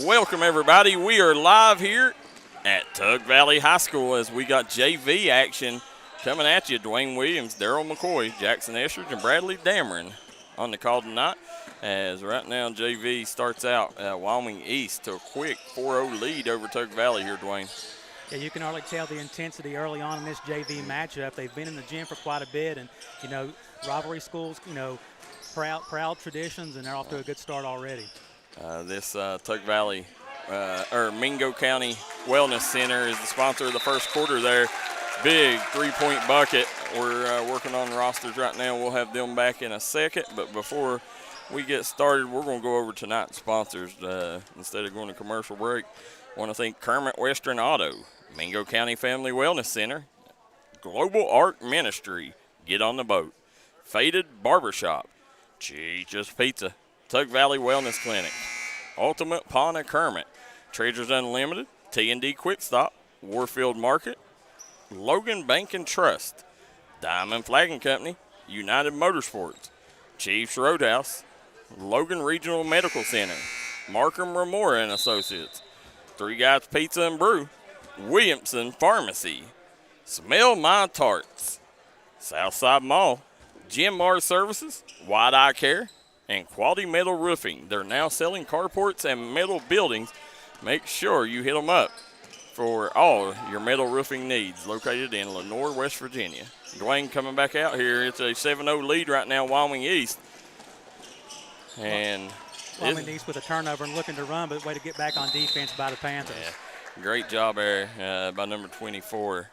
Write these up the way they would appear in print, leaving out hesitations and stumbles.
Welcome, everybody. We are live here at Tug Valley High School as we got JV action coming at you. Dwayne Williams, Darryl McCoy, Jaxon, Estridge, and Bradley Dameron on the call tonight. As right now JV starts out Wyoming East to a quick 4-0 lead over Tug Valley here, Dwayne. Yeah, you can hardly tell the intensity early on in this JV matchup. They've been in the gym for quite a bit, and, you know, rivalry schools, you know, proud traditions, and they're off to a good start already. This Tug Valley, or Mingo County Wellness Center is the sponsor of the first quarter there. Big three-point bucket. We're working on the rosters right now. We'll have them back in a second, but before we get started, we're going to go over tonight's sponsors instead of going to commercial break. I want to thank Kermit Western Auto, Mingo County Family Wellness Center, Global Art Ministry, Get on the Boat, Faded Barbershop, Cheech's Pizza, Tug Valley Wellness Clinic, Ultimate Pawn of Kermit, Treasures Unlimited, T&D Quick Stop, Warfield Market, Logan Bank and Trust, Diamond Flagging Company, United Motorsports, Chiefs Roadhouse, Logan Regional Medical Center, Markham Remora and Associates, Three Guys Pizza and Brew, Williamson Pharmacy, Smell My Tarts, Southside Mall, Jim Mars Services, Wide Eye Care, and Quality Metal Roofing. They're now selling carports and metal buildings. Make sure you hit them up for all your metal roofing needs, located in Lenoir, West Virginia. Dwayne coming back out here. It's a 7-0 lead right now, Wyoming East. And Wyoming East with a turnover and looking to run, but way to get back on defense by the Panthers. Yeah, great job there by number 24,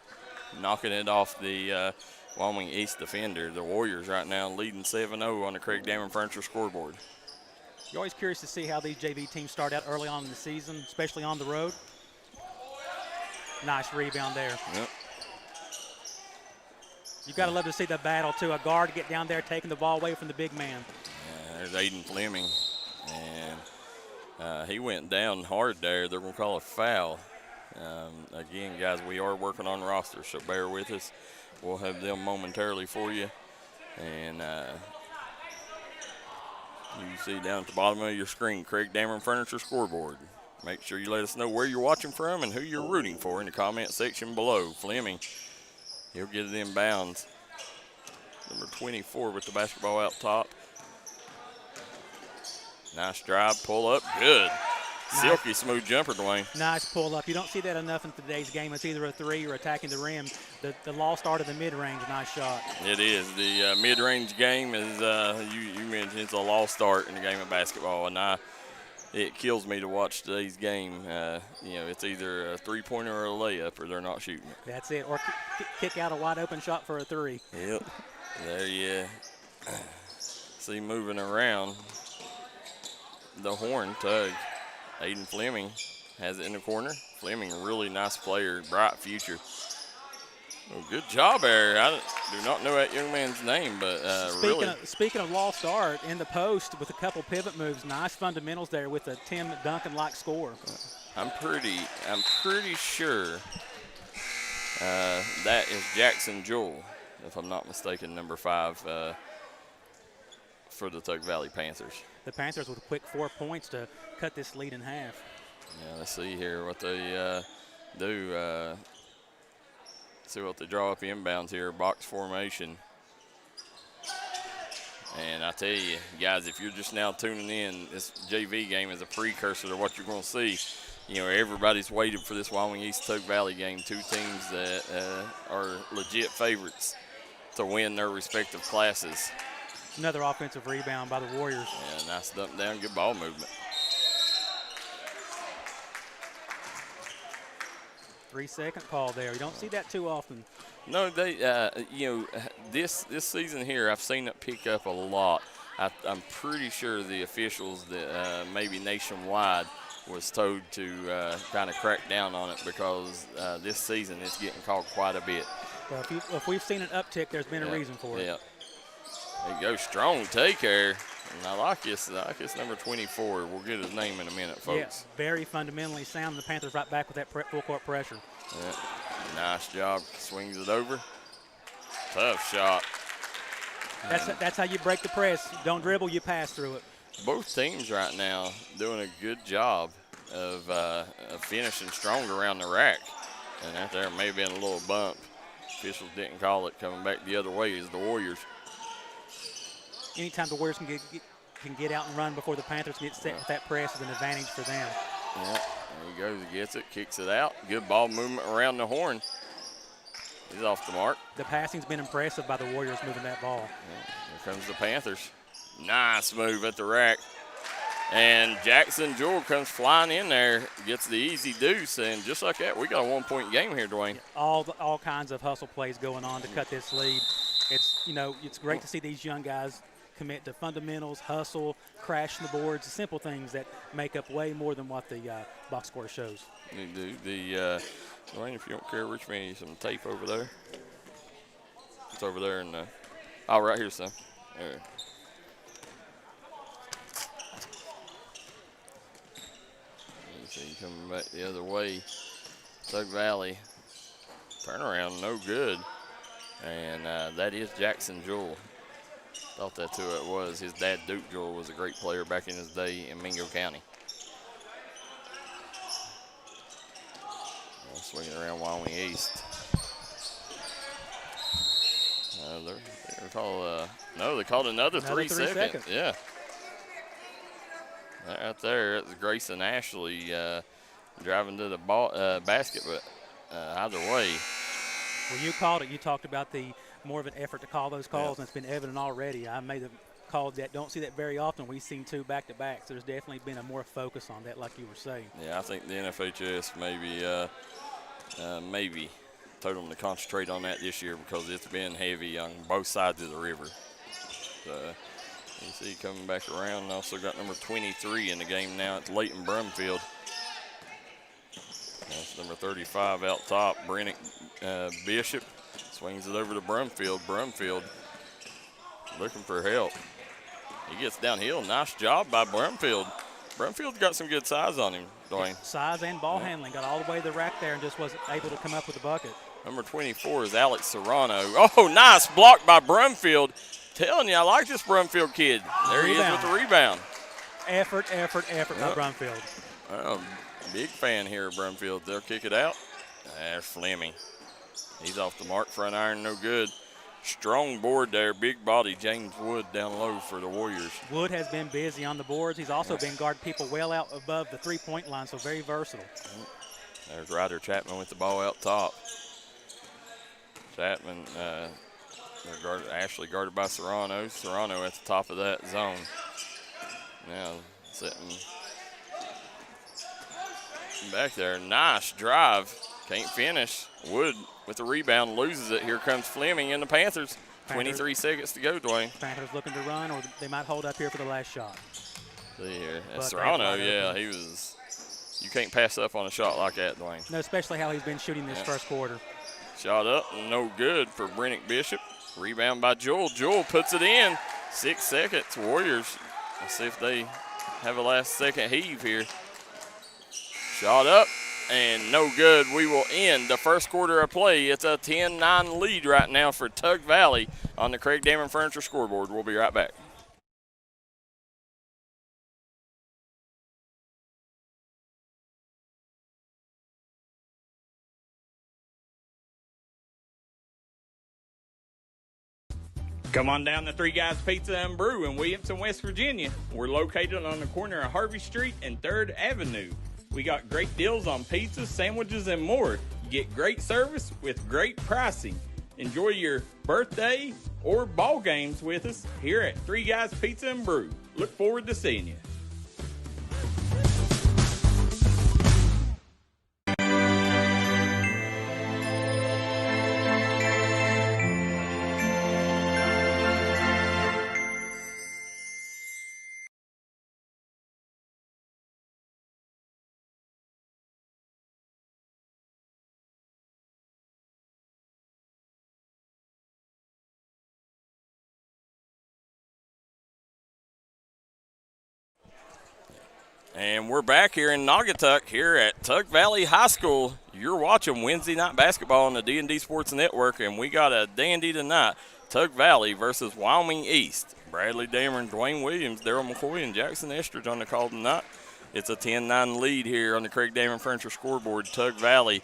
knocking it off the Wyoming East defender. The Warriors right now leading 7-0 on the Craig Dameron Furniture scoreboard. You're always curious to see how these JV teams start out early on in the season, especially on the road. Nice rebound there. Yep. You got to love to see the battle, too. A guard get down there taking the ball away from the big man. There's Aiden Fleming, and he went down hard there. They're going to call a foul. Again, guys, we are working on rosters, so bear with us. We'll have them momentarily for you. And you see down at the bottom of your screen, Craig Dameron Furniture scoreboard. Make sure you let us know where you're watching from and who you're rooting for in the comment section below. Fleming, he'll get it in bounds. Number 24 with the basketball out top. Nice drive, pull up, good. Nice. Silky smooth jumper, Dwayne. Nice pull up. You don't see that enough in today's game. It's either a three or attacking the rim. The lost art of the mid-range, nice shot. It is. The mid-range game is, you mentioned, it's a lost art in the game of basketball, and it kills me to watch today's game. You know, it's either a three-pointer or a layup, or they're not shooting it. That's it, or kick out a wide-open shot for a three. Yep. There you see moving around the horn, Tug. Aiden Fleming has it in the corner. Fleming, a really nice player, bright future. Well, good job there. I do not know that young man's name, but Speaking of lost art, in the post with a couple pivot moves, nice fundamentals there with a Tim Duncan-like score. I'm pretty sure that is Jaxon Jewell, if I'm not mistaken, number 5 for the Tug Valley Panthers. The Panthers with a quick 4 points to cut this lead in half. Yeah, let's see here what they do. See what they draw up inbounds here, box formation. And I tell you, guys, if you're just now tuning in, this JV game is a precursor to what you're going to see. You know, everybody's waited for this Wyoming East Tug Valley game. Two teams that are legit favorites to win their respective classes. Another offensive rebound by the Warriors. Yeah, nice dump down, good ball movement. 3-second call there. You don't see that too often. No, they, you know, this season here, I've seen it pick up a lot. I'm pretty sure the officials that maybe nationwide was told to kind of crack down on it because this season it's getting called quite a bit. Well, if we've seen an uptick, there's been a reason for it. Yeah. There you go, strong take there. And I like this number 24. We'll get his name in a minute, folks. Yeah, very fundamentally sound. The Panthers right back with that full court pressure. Yeah. Nice job. Swings it over. Tough shot. That's how you break the press. Don't dribble, you pass through it. Both teams right now doing a good job of finishing strong around the rack. And out there may have been a little bump. Officials didn't call it. Coming back the other way is the Warriors. Anytime the Warriors can get out and run before the Panthers get set with that press is an advantage for them. Yeah, there he goes. He gets it, kicks it out. Good ball movement around the horn. He's off the mark. The passing's been impressive by the Warriors moving that ball. Yeah, here comes the Panthers. Nice move at the rack. And Jaxon Jewell comes flying in there, gets the easy deuce, and just like that, we got a 1-point game here, Dwayne. Yeah, all kinds of hustle plays going on to cut this lead. It's great to see these young guys commit to fundamentals, hustle, crashing the boards, the simple things that make up way more than what the box score shows. They do. Dwayne, if you don't care, reach me some tape over there. It's over there in right here, son. There. See, coming back the other way. Tug Valley. Turnaround, no good. And that is Jaxon Jewell. Thought that's who it was. His dad, Duke Jewell, was a great player back in his day in Mingo County. Swinging around Wyoming East. They called another 3 seconds. Yeah. Out there, it's Grayson Ashley driving to the basket, but either way. Well, you called it. You talked about the more of an effort to call those calls, and it's been evident already. I made a call that don't see that very often. We've seen 2 back-to-backs. There's definitely been a more focus on that, like you were saying. Yeah, I think the NFHS maybe told them to concentrate on that this year because it's been heavy on both sides of the river. So, you see coming back around. Also got number 23 in the game now. It's Leighton Brumfield. That's number 35 out top. Brennick Bishop swings it over to Brumfield. Brumfield looking for help. He gets downhill. Nice job by Brumfield. Brumfield's got some good size on him, Dwayne. Size and ball handling. Got all the way to the rack there and just wasn't able to come up with a bucket. Number 24 is Alex Serrano. Oh, nice block by Brumfield. Telling you, I like this Brumfield kid. There he is with the rebound. Effort by Brumfield. Big fan here of Brumfield. They'll kick it out. There's Fleming. He's off the mark. Front iron, no good. Strong board there. Big body. James Wood down low for the Warriors. Wood has been busy on the boards. He's also been guarding people well out above the three-point line, so very versatile. There's Ryder Chapman with the ball out top. Chapman, Ashley guarded by Serrano. Serrano at the top of that zone. Now sitting back there. Nice drive. Can't finish. Wood with the rebound, loses it. Here comes Fleming and the Panthers. 23 seconds to go, Dwayne. Panthers looking to run, or they might hold up here for the last shot. See here. Serrano, he was. You can't pass up on a shot like that, Dwayne. No, especially how he's been shooting this first quarter. Shot up, no good for Brennick Bishop. Rebound by Jewell. Jewell puts it in. 6 seconds. Warriors. Let's see if they have a last second heave here. Shot up and no good. We will end the first quarter of play. It's a 10-9 lead right now for Tug Valley on the Craig Damon Furniture scoreboard. We'll be right back. Come on down to Three Guys Pizza and Brew in Williamson, West Virginia. We're located on the corner of Harvey Street and 3rd Avenue. We got great deals on pizzas, sandwiches, and more. You get great service with great pricing. Enjoy your birthday or ball games with us here at Three Guys Pizza and Brew. Look forward to seeing you. And we're back here in Naugatuck here at Tug Valley High School. You're watching Wednesday night basketball on the D&D Sports Network, and we got a dandy tonight. Tug Valley versus Wyoming East. Bradley Dameron, Dwayne Williams, Darryl McCoy, and Jaxon Estridge on the call tonight. It's a 10-9 lead here on the Craig Dameron Furniture scoreboard. Tug Valley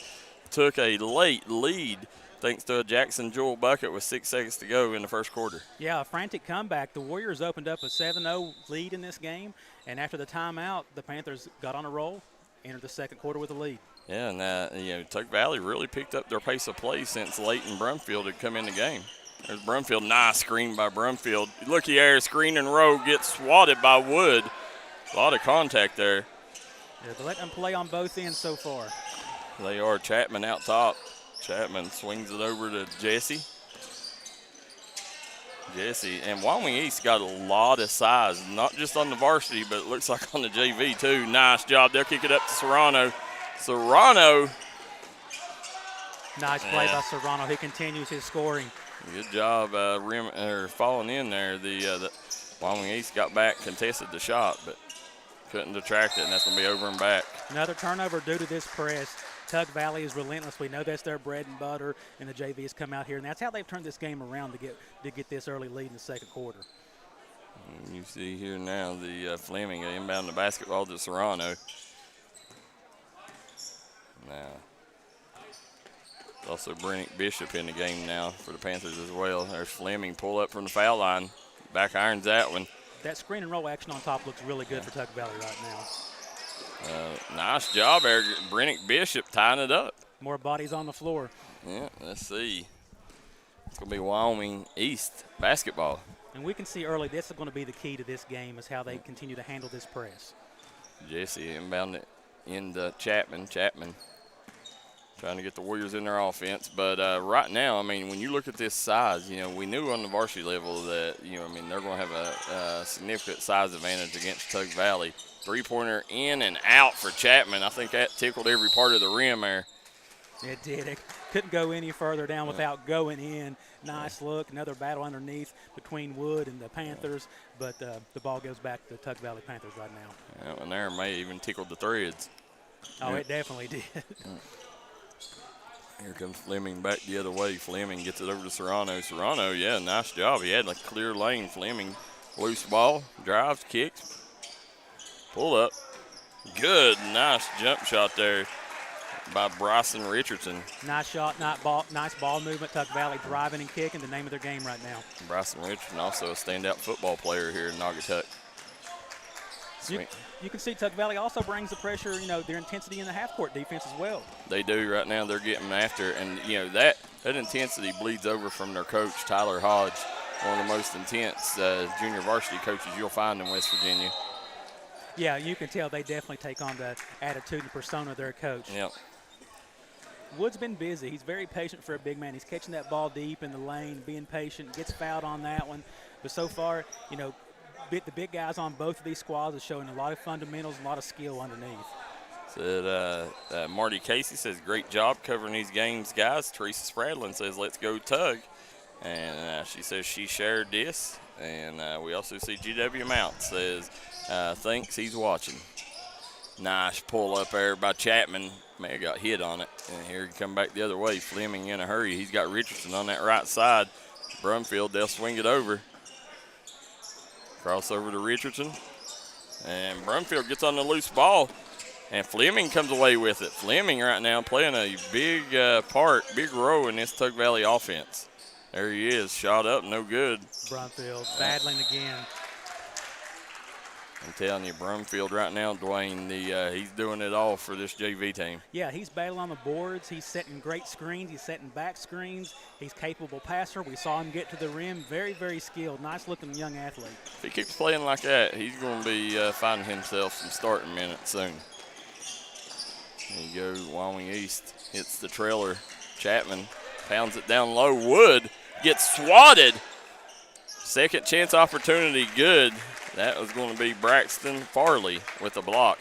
took a late lead thanks to a Jackson Jewell bucket with 6 seconds to go in the first quarter. Yeah, a frantic comeback. The Warriors opened up a 7-0 lead in this game, and after the timeout, the Panthers got on a roll, entered the second quarter with a lead. Yeah, and Tug Valley really picked up their pace of play since Leighton Brumfield had come in the game. There's Brumfield, nice screen by Brumfield. Looky there, screen and row gets swatted by Wood. A lot of contact there. Yeah, they're letting them play on both ends so far. They are. Chapman out top. Chapman swings it over to Jesse. And Wyoming East got a lot of size, not just on the varsity, but it looks like on the JV too. Nice job. They'll kick it up to Serrano. Nice play by Serrano. He continues his scoring. Good job falling in there. The Wyoming East got back, contested the shot, but couldn't detract it, and that's going to be over and back. Another turnover due to this press. Tug Valley is relentless. We know that's their bread and butter, and the JV has come out here, and that's how they've turned this game around to get this early lead in the second quarter. And you see here now the Fleming inbound the basketball to Serrano. Now, also Brennick Bishop in the game now for the Panthers as well. There's Fleming pull up from the foul line. Back irons that one. That screen and roll action on top looks really good for Tug Valley right now. Nice job there. Brennick Bishop tying it up. More bodies on the floor. Yeah, let's see. It's going to be Wyoming East basketball. And we can see early this is going to be the key to this game is how they continue to handle this press. Jesse inbound it into Chapman. Chapman trying to get the Warriors in their offense. But right now, I mean, when you look at this size, we knew on the varsity level that, they're going to have a significant size advantage against Tug Valley. Three-pointer in and out for Chapman. I think that tickled every part of the rim there. It did. It couldn't go any further down without going in. Nice look. Another battle underneath between Wood and the Panthers. But the ball goes back to the Tug Valley Panthers right now. That one there may even tickled the threads. Oh, it definitely did. Here comes Fleming back the other way. Fleming gets it over to Serrano. Serrano, yeah, nice job. He had a clear lane. Fleming, loose ball, drives, kicks, pull up. Good, nice jump shot there by Bryson Richardson. Nice shot, nice ball movement. Tug Valley driving and kicking, the name of their game right now. Bryson Richardson, also a standout football player here in Naugatuck. You can see Tug Valley also brings the pressure, their intensity in the half-court defense as well. They do right now. They're getting after, and that intensity bleeds over from their coach, Tyler Hodge, one of the most intense junior varsity coaches you'll find in West Virginia. Yeah, you can tell they definitely take on the attitude and persona of their coach. Yep. Wood's been busy. He's very patient for a big man. He's catching that ball deep in the lane, being patient, gets fouled on that one. But so far, the big guys on both of these squads are showing a lot of fundamentals, a lot of skill underneath. Said Marty Casey says, great job covering these games, guys. Teresa Spradlin says, let's go Tug. And she says she shared this. And we also see GW Mount says, thanks, he's watching. Nice pull up there by Chapman. May have got hit on it. And here he come back the other way. Fleming in a hurry. He's got Richardson on that right side. Brumfield, they'll swing it over. Crossover to Richardson. And Brumfield gets on the loose ball. And Fleming comes away with it. Fleming right now playing a big big role in this Tug Valley offense. There he is, shot up, no good. Brumfield battling again. I'm telling you, Brumfield right now, Dwain, he's doing it all for this JV team. Yeah, he's battling on the boards. He's setting great screens. He's setting back screens. He's a capable passer. We saw him get to the rim. Very, very skilled. Nice-looking young athlete. If he keeps playing like that, he's going to be finding himself some starting minutes soon. There you go, Wyoming East hits the trailer. Chapman pounds it down low. Wood gets swatted. Second chance opportunity, good. That was going to be Braxton Farley with the block.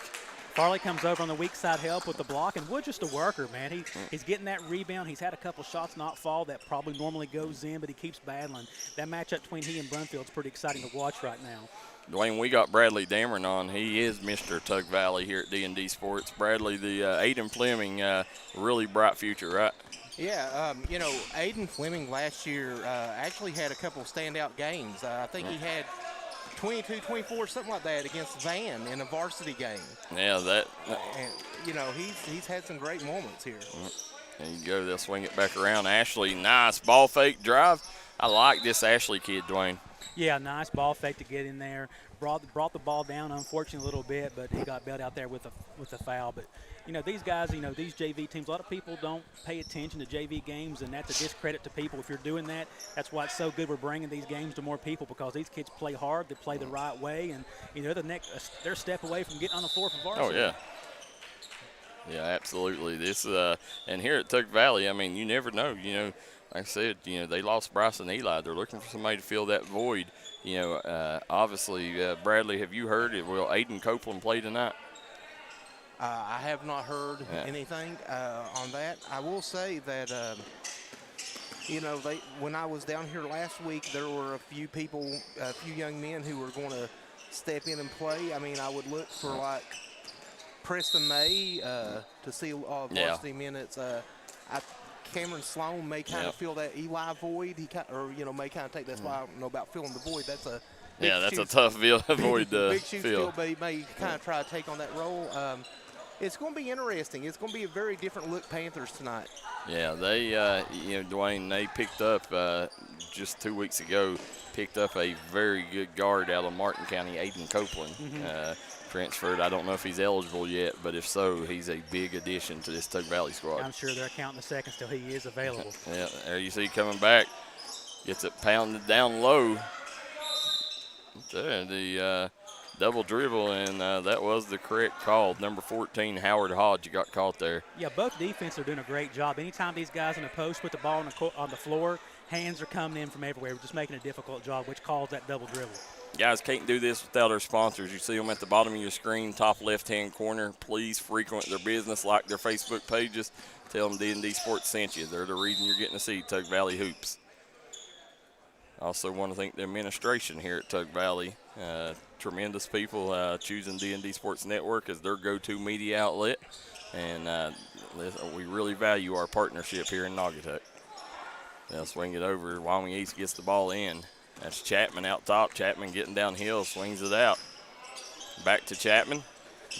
Farley comes over on the weak side help with the block, and Wood just a worker, man. He's getting that rebound. He's had a couple shots not fall that probably normally goes in, but he keeps battling. That matchup between he and Brumfield is pretty exciting to watch right now. Dwayne, we got Bradley Dameron on. He is Mr. Tug Valley here at D&D Sports. Bradley, the Aiden Fleming, really bright future, right? Yeah, Aiden Fleming last year actually had a couple of standout games. I think he had 22, 24, something like that against Van in a varsity game. Yeah, and he's had some great moments here. There you go. They'll swing it back around. Ashley, nice ball fake drive. I like this Ashley kid, Dwayne. Yeah, nice ball fake to get in there. Brought the ball down, unfortunately, a little bit, but he got bailed out there with a foul. But these guys, these JV teams, a lot of people don't pay attention to JV games, and that's a discredit to people if you're doing that. That's why it's so good we're bringing these games to more people, because these kids play hard, they play the right way, and they're a step away from getting on the floor for varsity. Oh yeah. Yeah, absolutely. This and here at Tug Valley, I mean, you never know. Like I said, they lost Bryce and Eli. They're looking for somebody to fill that void. Obviously, Bradley, have you heard it? Will Aiden Copeland play tonight? I have not heard anything on that. I will say that, when I was down here last week, there were a few young men who were going to step in and play. I mean, I would look for like Preston May to see varsity minutes. Cameron Sloan may kind of fill that Eli void. He may kind of take that spot. I don't know about filling the void. That's a tough void to big shoe fill. But he may kind of try to take on that role. It's going to be interesting. It's going to be a very different look Panthers tonight. Yeah, they Dwayne, they picked up just 2 weeks ago. Picked up a very good guard out of Martin County, Aiden Copeland. Transferred. I don't know if he's eligible yet, but if so, he's a big addition to this Tug Valley squad. I'm sure they're counting the seconds till he is available. Yeah, there you see coming back. Gets it pounded down low. There, the double dribble, and that was the correct call. Number 14, Howard Hodge, got caught there. Yeah, both defenses are doing a great job. Anytime these guys in the post put the ball on the floor, hands are coming in from everywhere. We're just making a difficult job, which calls that double dribble. Guys, can't do this without our sponsors. You see them at the bottom of your screen, top left-hand corner. Please frequent their business, like their Facebook pages. Tell them D&D Sports sent you. They're the reason you're getting to see Tug Valley hoops. Also want to thank the administration here at Tug Valley. Tremendous people choosing D&D Sports Network as their go-to media outlet. And we really value our partnership here in Naugatuck. They'll swing it over. Wyoming East gets the ball in. That's Chapman out top. Chapman getting downhill, swings it out. Back to Chapman.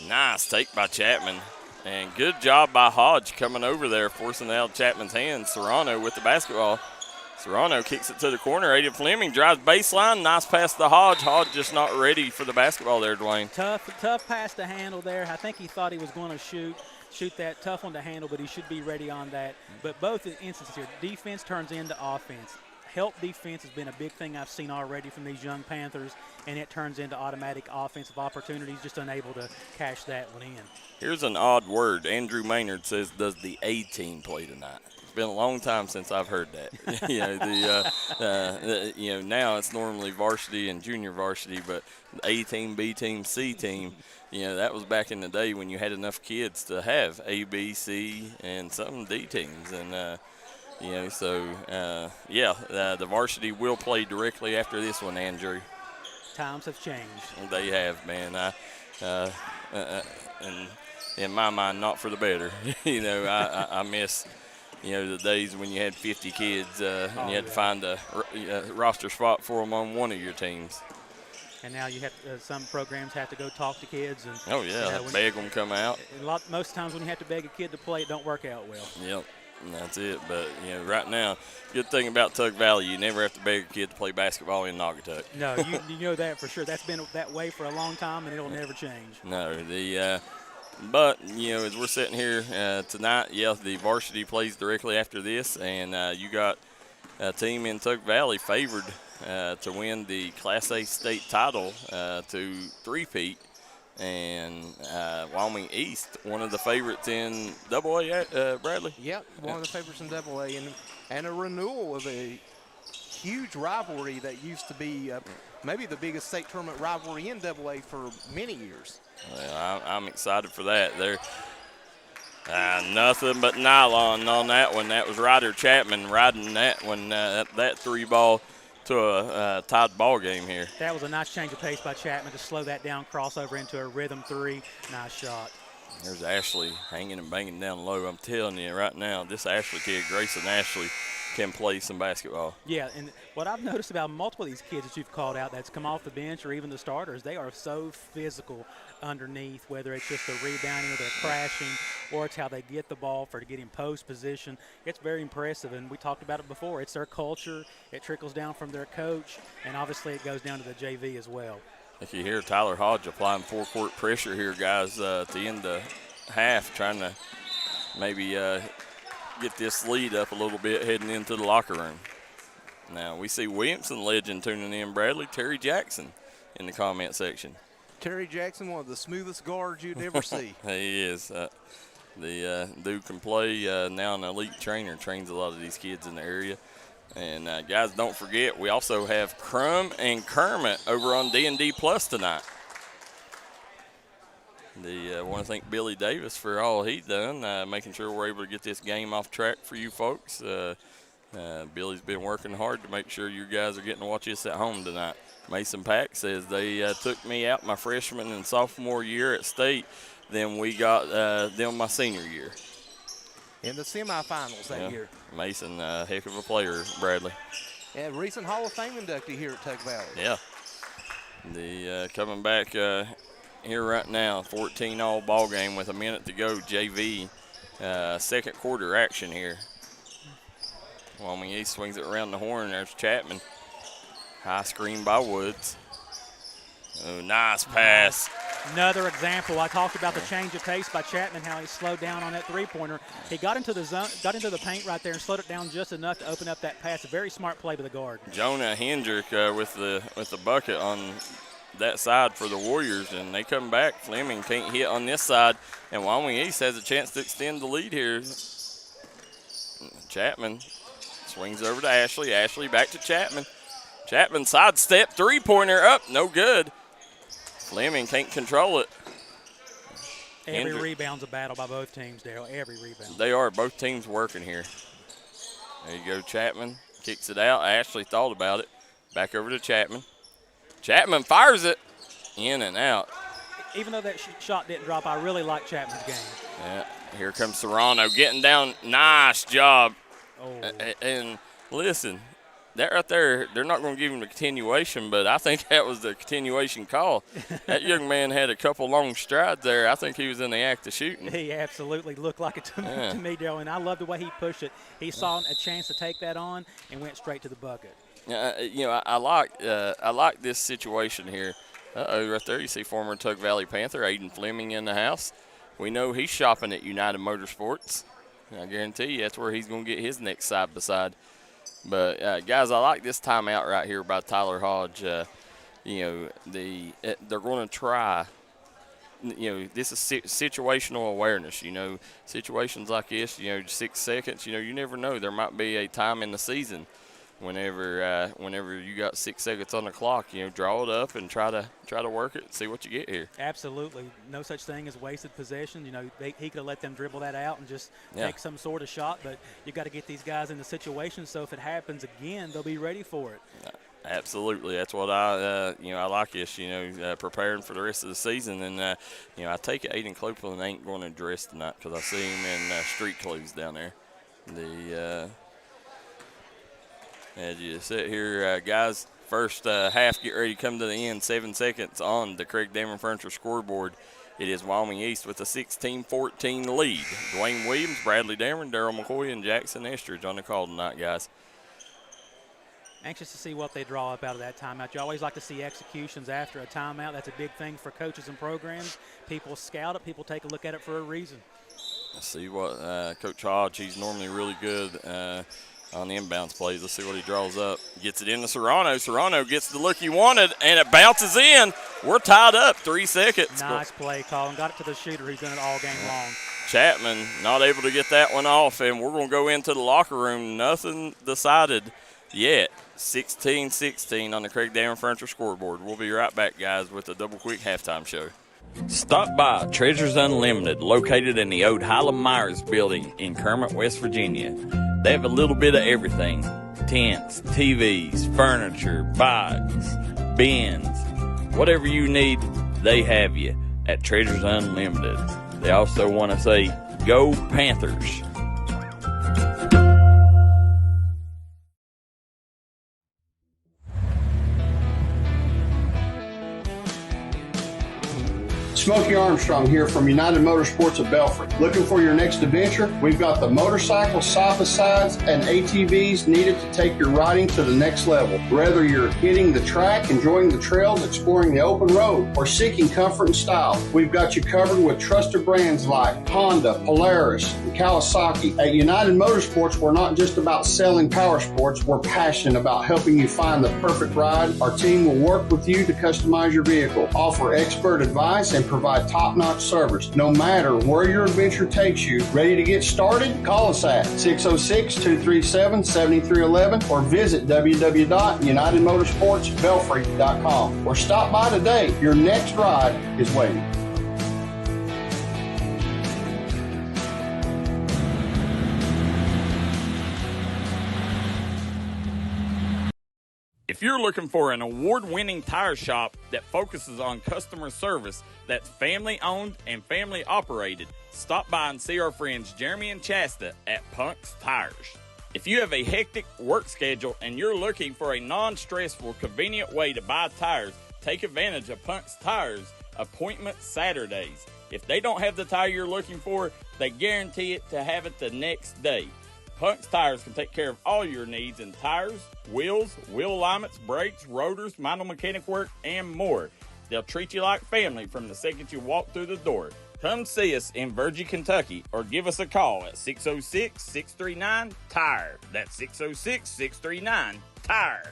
Nice take by Chapman. And good job by Hodge coming over there, forcing it out of Chapman's hands. Serrano with the basketball. Serrano kicks it to the corner. Aiden Fleming drives baseline. Nice pass to Hodge. Hodge just not ready for the basketball there, Dwayne. Tough pass to handle there. I think he thought he was going to shoot that tough one to handle, but he should be ready on that. But both instances here, defense turns into offense. Help defense has been a big thing I've seen already from these young Panthers, and it turns into automatic offensive opportunities, just unable to cash that one in. Here's an odd word. Andrew Maynard says, does the A-team play tonight? It's been a long time since I've heard that. Now it's normally varsity and junior varsity, but A-team, B-team, C-team, that was back in the day when you had enough kids to have A, B, C, and some D teams. And, the varsity will play directly after this one, Andrew. Times have changed. They have, man. And in my mind, not for the better. I miss, the days when you had 50 kids and you had to find a roster spot for them on one of your teams. And now you have some programs have to go talk to kids and beg them come out. Most times when you have to beg a kid to play, it don't work out well. Yep. And that's it. But, right now, good thing about Tug Valley, you never have to beg a kid to play basketball in Naugatuck. No, you know that for sure. That's been that way for a long time, and it'll never change. No. But, as we're sitting here tonight, the varsity plays directly after this, and you got a team in Tug Valley favored to win the Class A state title to three-peat. And Wyoming East, one of the favorites in AA, Bradley? Yep, one of the favorites in AA, and a renewal of a huge rivalry that used to be maybe the biggest state tournament rivalry in AA for many years. Well, I'm excited for that. They're nothing but nylon on that one. That was Ryder Chapman riding that one, that three ball to a tied ball game here. That was a nice change of pace by Chapman to slow that down, crossover into a rhythm three. Nice shot. There's Ashley hanging and banging down low. I'm telling you right now, this Ashley kid, Grayson Ashley, can play some basketball. Yeah, and what I've noticed about multiple of these kids that you've called out that's come off the bench or even the starters, they are so physical underneath, whether it's just the rebounding or the crashing or it's how they get the ball for getting post position. It's very impressive, and we talked about it before. It's their culture. It trickles down from their coach, and obviously it goes down to the JV as well. If you hear Tyler Hodge applying full-court pressure here, guys, at the end of half, trying to maybe get this lead up a little bit heading into the locker room. Now we see Williamson legend tuning in, Bradley. Terry Jaxon in the comment section. Terry Jaxon, one of the smoothest guards you'd ever see. He is. The dude can play, now an elite trainer, trains a lot of these kids in the area. And guys, don't forget, we also have Crum and Kermit over on D&D Plus tonight. I want to thank Billy Davis for all he's done, making sure we're able to get this game off track for you folks. Billy's been working hard to make sure you guys are getting to watch this at home tonight. Mason Pack says they took me out my freshman and sophomore year at state, then we got them my senior year. In the semifinals that year. Mason, heck of a player, Bradley. Yeah, recent Hall of Fame inductee here at Tug Valley. Yeah. The coming back here right now, 14-all ball game with a minute to go, JV. Second quarter action here. Wyoming East swings it around the horn. There's Chapman. High screen by Woods. Oh, nice pass. Another example. I talked about the change of pace by Chapman, how he slowed down on that three-pointer. He got into the zone, got into the paint right there and slowed it down just enough to open up that pass. A very smart play by the guard. Jonah Hendrick with the bucket on that side for the Warriors, and they come back. Fleming can't hit on this side, and Wyoming East has a chance to extend the lead here. Chapman swings over to Ashley. Ashley back to Chapman. Chapman sidestep, three-pointer up, no good. Fleming can't control it. Every rebound's a battle by both teams, Darryl. Every rebound. They are. Both teams working here. There you go, Chapman. Kicks it out. Ashley thought about it. Back over to Chapman. Chapman fires it. In and out. Even though that shot didn't drop, I really like Chapman's game. Yeah. Here comes Serrano getting down. Nice job. Oh. And listen, that right there, they're not going to give him the continuation, but I think that was the continuation call. That young man had a couple long strides there. I think he was in the act of shooting. He absolutely looked like it to me, Darryl, and I love the way he pushed it. He saw a chance to take that on and went straight to the bucket. I like this situation here. Right there you see former Tug Valley Panther Aiden Fleming in the house. We know he's shopping at United Motorsports. I guarantee you that's where he's going to get his next side-by-side. But, guys, I like this timeout right here by Tyler Hodge. They're going to try, this is situational awareness. Situations like this, 6 seconds, you never know. There might be a time in the season whenever you got 6 seconds on the clock, draw it up and try to work it and see what you get here. Absolutely. No such thing as wasted possession. He could have let them dribble that out and just take some sort of shot, but you got to get these guys in the situation so if it happens again, they'll be ready for it. Absolutely. That's what I like this, preparing for the rest of the season. And, I take it Aiden Copeland ain't going to dress tonight because I see him in street clothes down there. As you sit here, guys, first half get ready to come to the end. 7 seconds on the Craig Dameron Furniture scoreboard. It is Wyoming East with a 16-14 lead. Dwayne Williams, Bradley Dameron, Darryl McCoy, and Jaxon Estridge on the call tonight, guys. Anxious to see what they draw up out of that timeout. You always like to see executions after a timeout. That's a big thing for coaches and programs. People scout it. People take a look at it for a reason. Let's see what Coach Hodge, he's normally really good on the inbounds plays. Let's see what he draws up. Gets it into Serrano. Serrano gets the look he wanted, and it bounces in. We're tied up. 3 seconds. Nice play, Colin. Got it to the shooter. He's done it all game long. Chapman not able to get that one off, and we're going to go into the locker room. Nothing decided yet. 16-16 on the Craig Dameron Furniture scoreboard. We'll be right back, guys, with the Double Quick halftime show. Stop by Treasures Unlimited, located in the old Highland Myers building in Kermit, West Virginia. They have a little bit of everything: tents, TVs, furniture, bikes, bins. Whatever you need, they have you at Treasures Unlimited. They also want to say, Go Panthers. Smokey Armstrong here from United Motorsports of Belfry. Looking for your next adventure? We've got the motorcycles, side-by-sides, and ATVs needed to take your riding to the next level. Whether you're hitting the track, enjoying the trails, exploring the open road, or seeking comfort and style, we've got you covered with trusted brands like Honda, Polaris, and Kawasaki. At United Motorsports, we're not just about selling power sports. We're passionate about helping you find the perfect ride. Our team will work with you to customize your vehicle, offer expert advice, and provide top-notch service. No matter where your adventure takes you, ready to get started? Call us at 606-237-7311 or visit www.unitedmotorsportsbelfry.com or stop by today. Your next ride is waiting. If you're looking for an award-winning tire shop that focuses on customer service that's family-owned and family-operated, stop by and see our friends Jeremy and Chasta at Punk's Tires. If you have a hectic work schedule and you're looking for a non-stressful, convenient way to buy tires, take advantage of Punk's Tires Appointment Saturdays. If they don't have the tire you're looking for, they guarantee it to have it the next day. Punk's Tires can take care of all your needs in tires, wheels, wheel alignments, brakes, rotors, minor mechanic work, and more. They'll treat you like family from the second you walk through the door. Come see us in Virgie, Kentucky, or give us a call at 606-639-TIRE. That's 606-639-TIRE.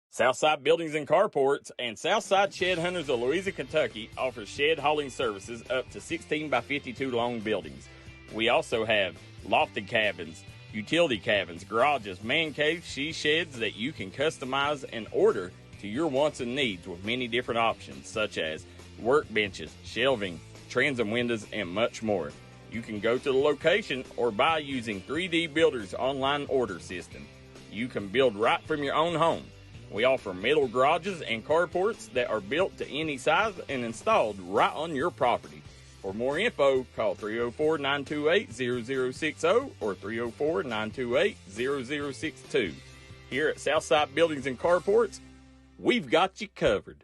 Southside Buildings and Carports and Southside Shed Hunters of Louisa, Kentucky offers shed hauling services up to 16 by 52 long buildings. We also have lofted cabins, utility cabins, garages, man caves, she sheds that you can customize and order to your wants and needs with many different options such as workbenches, shelving, transom windows, and much more. You can go to the location or buy using 3D Builder's online order system. You can build right from your own home. We offer metal garages and carports that are built to any size and installed right on your property. For more info, call 304-928-0060 or 304-928-0062. Here at Southside Buildings and Carports, we've got you covered.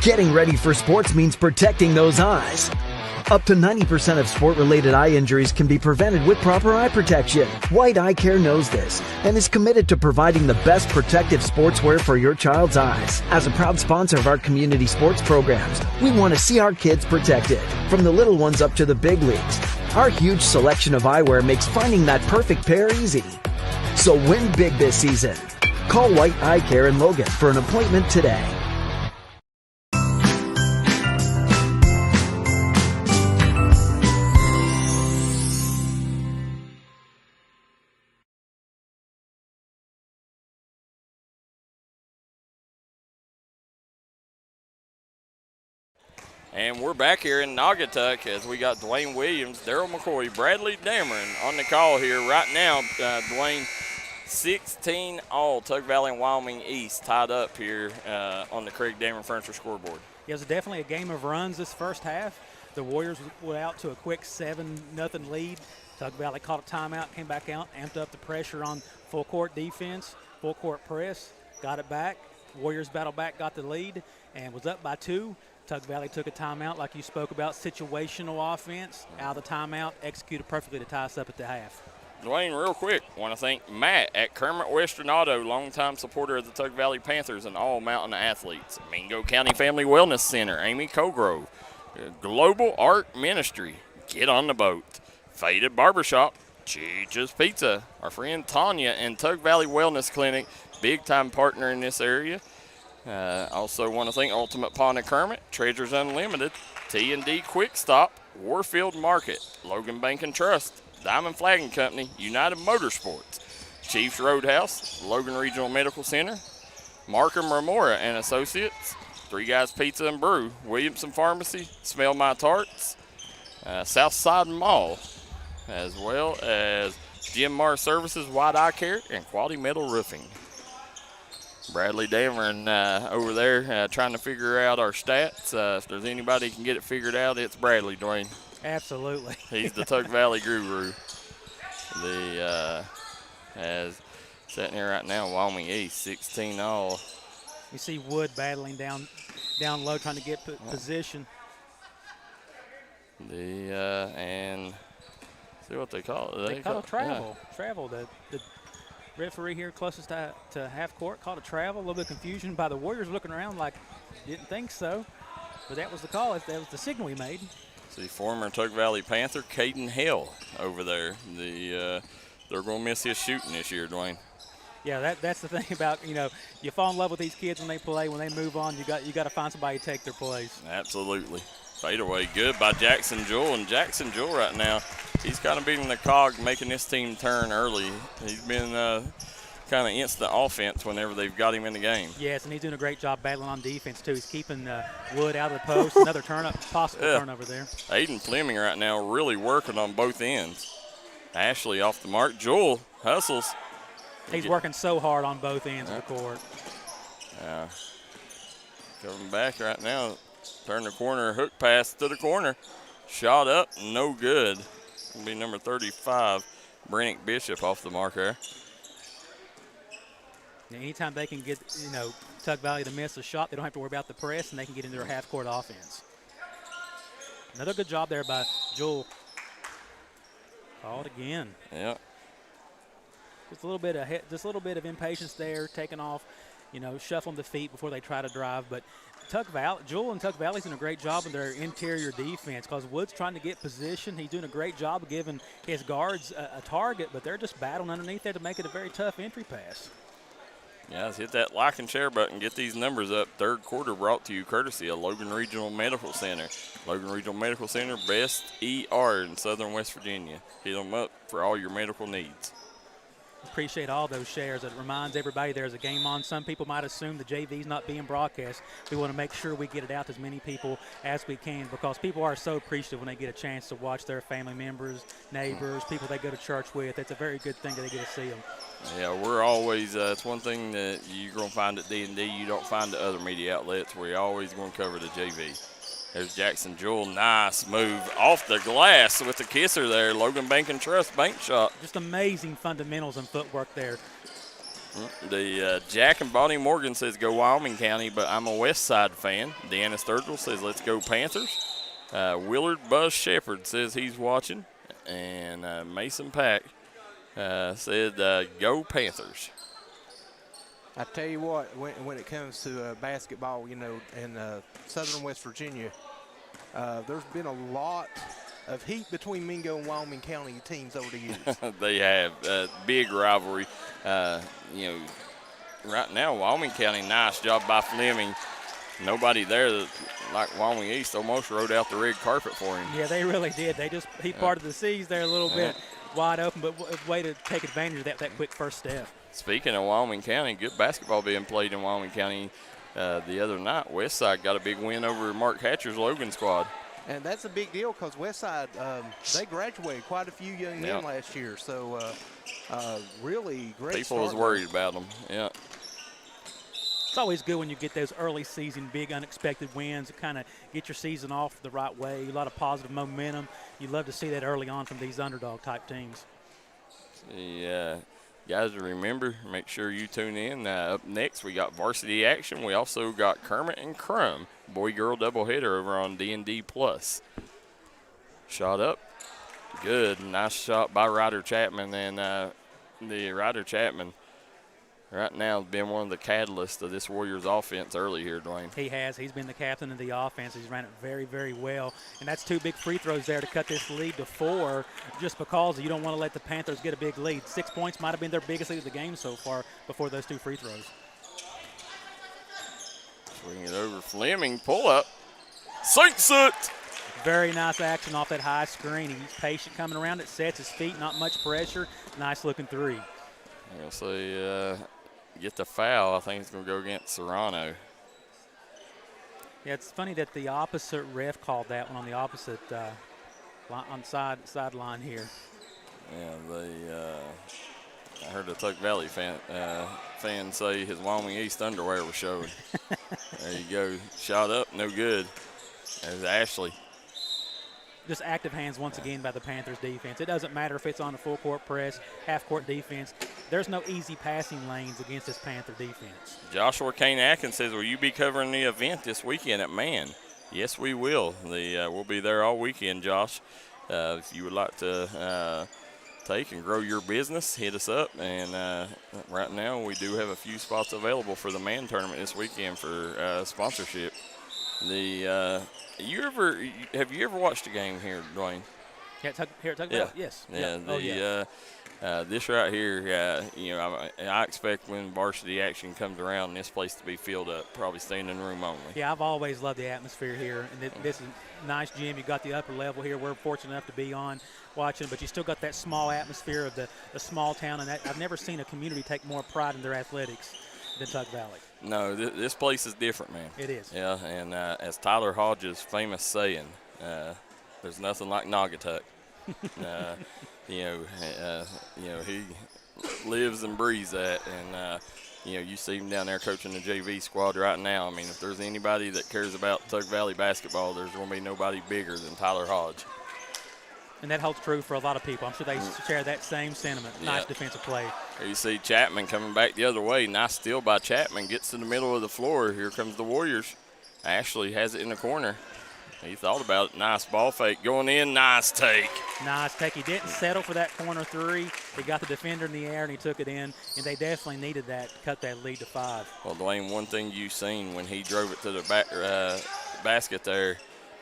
Getting ready for sports means protecting those eyes. Up to 90% of sport-related eye injuries can be prevented with proper eye protection. White Eye Care knows this and is committed to providing the best protective sportswear for your child's eyes. As a proud sponsor of our community sports programs, we want to see our kids protected, from the little ones up to the big leagues. Our huge selection of eyewear makes finding that perfect pair easy. So win big this season. Call White Eye Care in Logan for an appointment today. And we're back here in Naugatuck as we got Dwayne Williams, Darryl McCoy, Bradley Dameron on the call here right now. Dwayne, 16 all Tug Valley and Wyoming East tied up here on the Craig Dameron Furniture scoreboard. Yeah, it was definitely a game of runs this first half. The Warriors went out to a quick 7-0 lead. Tug Valley caught a timeout, came back out, amped up the pressure on full court defense, full court press, got it back. Warriors battled back, got the lead, and was up by 2. Tug Valley took a timeout, like you spoke about, situational offense. Out of the timeout, executed perfectly to tie us up at the half. Dwayne, real quick, want to thank Matt at Kermit Western Auto, longtime supporter of the Tug Valley Panthers and all Mountain athletes. Mingo County Family Wellness Center, Amy Cogrove. Global Art Ministry, get on the boat. Faded Barbershop, Cheech's Pizza. Our friend Tanya and Tug Valley Wellness Clinic, big-time partner in this area. Also want to thank Ultimate Pond and Kermit, Treasures Unlimited, T&D Quick Stop, Warfield Market, Logan Bank and Trust, Diamond Flagging Company, United Motorsports, Chiefs Roadhouse, Logan Regional Medical Center, Markham Remora and Associates, Three Guys Pizza and Brew, Williamson Pharmacy, Smell My Tarts, Southside Mall, as well as Jim Marr Services, White Eye Care, and Quality Metal Roofing. Bradley Dameron over there trying to figure out our stats. If there's anybody who can get it figured out, it's Bradley, Dwayne. Absolutely. He's the Tug Valley guru. As sitting here right now, Wyoming East, 16 all. You see Wood battling down low, trying to get position. And see what they call it. They call it travel. Yeah. Travel. The referee here closest to half court called a travel. A little bit of confusion by the Warriors looking around like didn't think so. But that was the call. That was the signal he made. See former Tug Valley Panther Caden Hill over there. They're going to miss his shooting this year, Dwayne. Yeah, that's the thing about, you fall in love with these kids when they play. When they move on, you got to find somebody to take their place. Absolutely. Fadeaway good by Jaxon Jewell. And Jaxon Jewell right now, he's kind of being the cog, making this team turn early. He's been kind of instant offense whenever they've got him in the game. Yes, and he's doing a great job battling on defense, too. He's keeping Wood out of the post. Another possible turnover there. Aiden Fleming right now really working on both ends. Ashley off the mark. Jewell hustles. He's working so hard on both ends of the court. Yeah. Coming back right now. Turn the corner, hook pass to the corner. Shot up, no good. It'll be number 35, Brennick Bishop off the mark there. Now, anytime they can get, Tug Valley to miss a shot, they don't have to worry about the press, and they can get into their half-court offense. Another good job there by Jewell. Called again. Yeah. Just a little bit of impatience there, taking off, shuffling the feet before they try to drive. But Jewell and Tug Valley's doing a great job in their interior defense because Wood's trying to get position. He's doing a great job of giving his guards a target, but they're just battling underneath there to make it a very tough entry pass. Yeah, let's hit that like and share button. Get these numbers up. Third quarter brought to you courtesy of Logan Regional Medical Center. Logan Regional Medical Center, best ER in southern West Virginia. Hit them up for all your medical needs. Appreciate all those shares. It reminds everybody there's a game on. Some people might assume the JV's not being broadcast. We want to make sure we get it out to as many people as we can because people are so appreciative when they get a chance to watch their family members, neighbors, people they go to church with. It's a very good thing that they get to see them. Yeah, we're always, it's one thing that you're going to find at D&D you don't find at other media outlets. We're always going to cover the JV. There's Jaxon Jewell. Nice move off the glass with the kisser there. Logan Bank and Trust bank shot. Just amazing fundamentals and footwork there. The Jack and Bonnie Morgan says go Wyoming County, but I'm a West Side fan. Deanna Sturgill says let's go Panthers. Willard Buzz Shepherd says he's watching. And Mason Pack said go Panthers. I tell you what, when it comes to basketball, in southern West Virginia, there's been a lot of heat between Mingo and Wyoming County teams over the years. They have big rivalry. Right now, Wyoming County, nice job by Fleming. Nobody there like Wyoming East almost rode out the red carpet for him. Yeah, they really did. He parted the seas there a little bit wide open, but way to take advantage of that quick first step. Speaking of Wyoming County, good basketball being played in Wyoming County the other night. Westside got a big win over Mark Hatcher's Logan squad. And that's a big deal because Westside, they graduated quite a few young men last year. So really great People was worried about them, yeah. It's always good when you get those early season big unexpected wins to kind of get your season off the right way. A lot of positive momentum. You love to see that early on from these underdog type teams. Yeah. Guys, remember, make sure you tune in. Up next, we got varsity action. We also got Kermit and Crum, boy-girl doubleheader over on D&D Plus. Shot up. Good. Nice shot by Ryder Chapman. And the Ryder Chapman right now has been one of the catalysts of this Warriors offense early here, Dwayne. He has. He's been the captain of the offense. He's ran it very, very well. And that's 2 big free throws there to cut this lead to 4 just because you don't want to let the Panthers get a big lead. 6 points might have been their biggest lead of the game so far before those 2 free throws. Swing it over. Fleming, pull up. Sinks it. Very nice action off that high screen. He's patient coming around it, sets his feet, not much pressure. Nice looking 3. I'm going to say get the foul. I think it's going to go against Serrano. Yeah, it's funny that the opposite ref called that one on the opposite on sideline here. Yeah, I heard the Tuck Valley fan say his Wyoming East underwear was showing. There you go. Shot up, no good. There's Ashley. Just active hands once again by the Panthers defense. It doesn't matter if it's on a full court press, half court defense. There's no easy passing lanes against this Panther defense. Joshua Kane Atkins says, will you be covering the event this weekend at Man? Yes, we will. We'll be there all weekend, Josh. If you would like to take and grow your business, hit us up. And right now we do have a few spots available for the Man tournament this weekend for sponsorship. Have you ever watched a game here, Dwayne? Here at Tuck Valley? Yes. Yeah. This right here, I expect when varsity action comes around, this place to be filled up, probably standing room only. Yeah, I've always loved the atmosphere here, and this is a nice gym. You got the upper level here. We're fortunate enough to be on watching, but you still got that small atmosphere of the small town, and I've never seen a community take more pride in their athletics than Tuck Valley. No, this place is different, man. It is. Yeah, and as Tyler Hodges' famous saying, there's nothing like Naugatuck. He lives and breathes that, and you see him down there coaching the JV squad right now. I mean, if there's anybody that cares about Tuck Valley basketball, there's going to be nobody bigger than Tyler Hodge. And that holds true for a lot of people. I'm sure they share that same sentiment. Nice defensive play. Here you see Chapman coming back the other way. Nice steal by Chapman. Gets to the middle of the floor. Here comes the Warriors. Ashley has it in the corner. He thought about it. Nice ball fake going in. Nice take. Nice take. He didn't settle for that corner 3. He got the defender in the air, and he took it in. And they definitely needed that to cut that lead to 5. Well, Dwayne, one thing you've seen when he drove it to the basket there,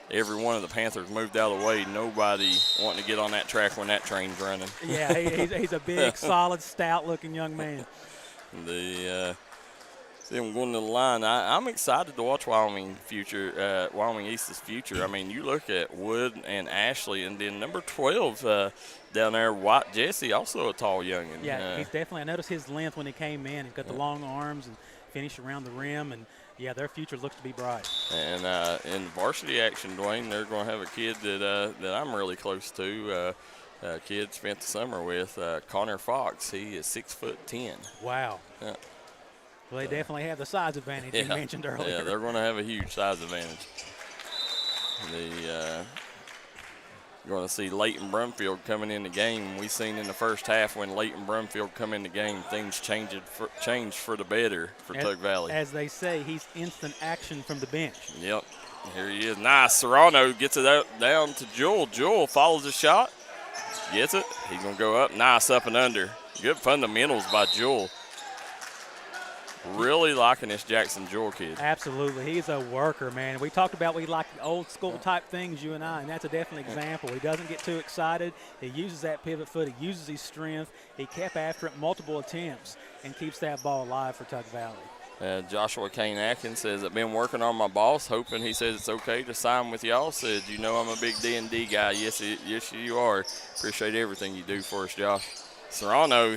every one of the Panthers moved out of the way. Nobody wanting to get on that track when that train's running. Yeah, he's a big, solid, stout-looking young man. See him going to the line. I'm excited to watch Wyoming East's future. I mean, you look at Wood and Ashley, and then number 12 down there, White Jesse, also a tall youngin. Yeah, he's definitely. I noticed his length when he came in. He's got the long arms and finish around the rim, and yeah, their future looks to be bright. And in varsity action, Dwayne, they're going to have a kid that I'm really close to. A kid spent the summer with Connor Fox. He is 6'10". Wow. Yeah. Well, they definitely have the size advantage you mentioned earlier. Yeah, they're going to have a huge size advantage. You're going to see Leighton Brumfield coming in the game. We seen in the first half when Leighton Brumfield come in the game, things changed for the better for Tug Valley. As they say, he's instant action from the bench. Yep. Here he is. Nice. Serrano gets it out, down to Jewell. Jewell follows the shot. Gets it. He's going to go up. Nice up and under. Good fundamentals by Jewell. Really liking this Jaxon Jewell kid. Absolutely. He's a worker, man. We talked about we like the old school type things, you and I, and that's a definite example. He doesn't get too excited. He uses that pivot foot. He uses his strength. He kept after it multiple attempts and keeps that ball alive for Tug Valley. Joshua Kane Atkins says, I've been working on my boss, hoping he says it's okay to sign with y'all. Said, you know I'm a big D&D guy. Yes, you are. Appreciate everything you do for us, Josh. Serrano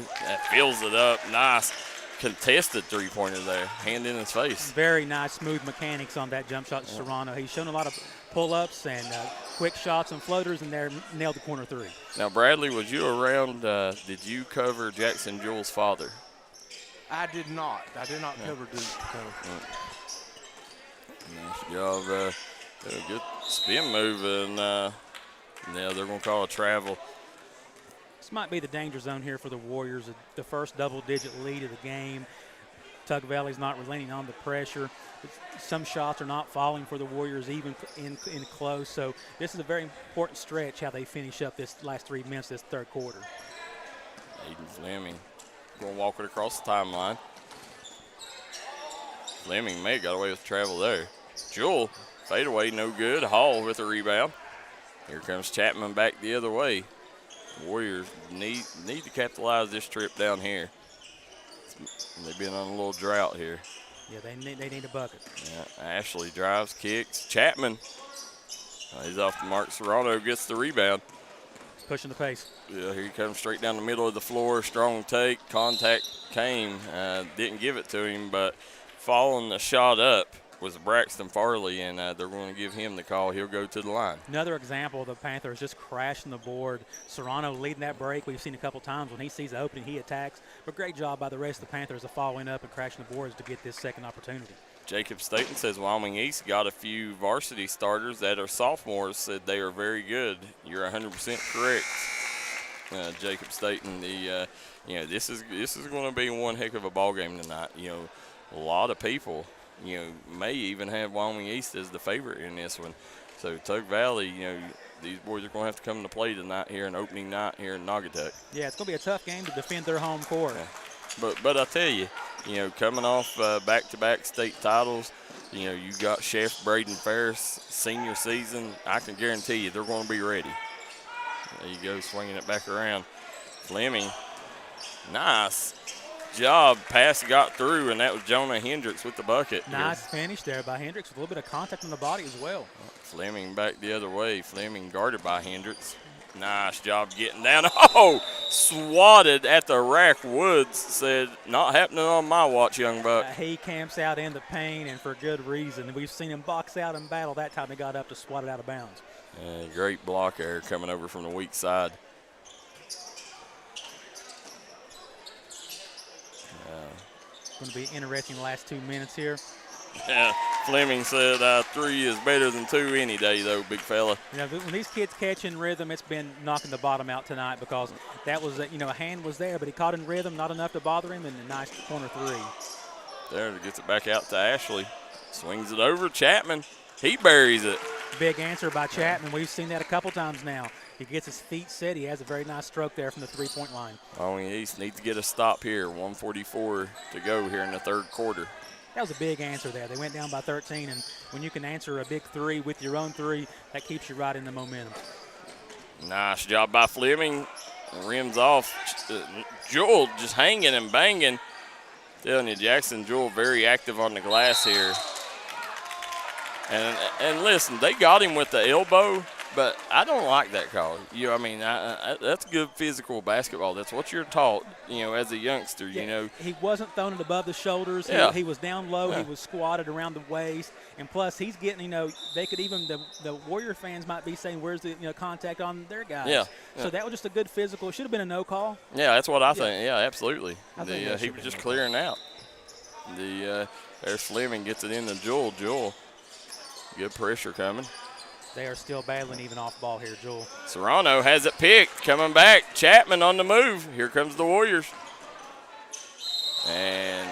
fills it up. Nice. Contested three-pointer there, hand in his face. Very nice, smooth mechanics on that jump shot to Serrano. He's shown a lot of pull-ups and quick shots and floaters, and there nailed the corner three. Now, Bradley, was you around? Did you cover Jaxon Jewell's father? I did not. I did not cover Duke. Nice job. A good spin move, and now they're going to call a travel. This might be the danger zone here for the Warriors, the first double-digit lead of the game. Tug Valley's not relenting on the pressure. Some shots are not falling for the Warriors even in close. So this is a very important stretch how they finish up this last 3 minutes, this third quarter. Aiden Fleming going to walk it across the timeline. Fleming may have got away with travel there. Jewell, fadeaway, no good. Hall with a rebound. Here comes Chapman back the other way. Warriors need to capitalize this trip down here. They've been on a little drought here. Yeah, they need a bucket. Yeah, Ashley drives, kicks. Chapman, he's off the mark. Serrano gets the rebound. Pushing the pace. Yeah, here he comes straight down the middle of the floor. Strong take. Contact came. Didn't give it to him, but following the shot up was Braxton Farley, and they're going to give him the call. He'll go to the line. Another example of the Panthers just crashing the board. Serrano leading that break. We've seen a couple times when he sees the opening, he attacks. But great job by the rest of the Panthers of following up and crashing the boards to get this second opportunity. Jacob Staten says Wyoming East got a few varsity starters that are sophomores, said they are very good. You're 100% correct, Jacob Staten. This is going to be one heck of a ball game tonight. A lot of people may even have Wyoming East as the favorite in this one. So Tug Valley, these boys are going to have to come to play tonight here, an opening night here in Naugatuck. Yeah, it's going to be a tough game to defend their home court. Yeah. But I tell you, coming off back-to-back state titles, you got Chef Braden Ferris, senior season. I can guarantee you they're going to be ready. There you go, swinging it back around. Fleming, nice job. Pass got through, and that was Jonah Hendricks with the bucket. Nice finish there by Hendricks with a little bit of contact on the body as well. Fleming back the other way. Fleming guarded by Hendricks. Nice job getting down. Oh, swatted at the rack. Woods said, not happening on my watch, young buck. He camps out in the paint, and for good reason. We've seen him box out and battle. That time he got up to swat it out of bounds. Great block there coming over from the weak side. Going to be interesting the last 2 minutes here. Yeah, Fleming said 3 is better than 2 any day, though, big fella. When these kids catch in rhythm, it's been knocking the bottom out tonight because that was, a hand was there, but he caught in rhythm, not enough to bother him, and a nice corner three. There, gets it back out to Ashley. Swings it over. Chapman, he buries it. Big answer by Chapman. We've seen that a couple times now. He gets his feet set. He has a very nice stroke there from the three-point line. Wyoming East needs to get a stop here. 1:44 to go here in the third quarter. That was a big answer there. They went down by 13, and when you can answer a big three with your own three, that keeps you right in the momentum. Nice job by Fleming. Rims off. Jewell just hanging and banging. Telling you, Jaxon Jewell very active on the glass here. And listen, they got him with the elbow, but I don't like that call. That's good physical basketball. That's what you're taught, as a youngster, He wasn't throwing it above the shoulders. Yeah. He was down low. Yeah. He was squatted around the waist. And plus, he's getting, they could even, the Warrior fans might be saying, where's the contact on their guys? Yeah. So that was just a good physical. It should have been a no call. Yeah, that's what I think. Yeah, absolutely. He was just clearing out. There's Fleming gets it into Jewell. Good pressure coming. they are still battling even off ball here, Joel. Serrano has it picked, coming back. Chapman on the move. Here comes the Warriors. And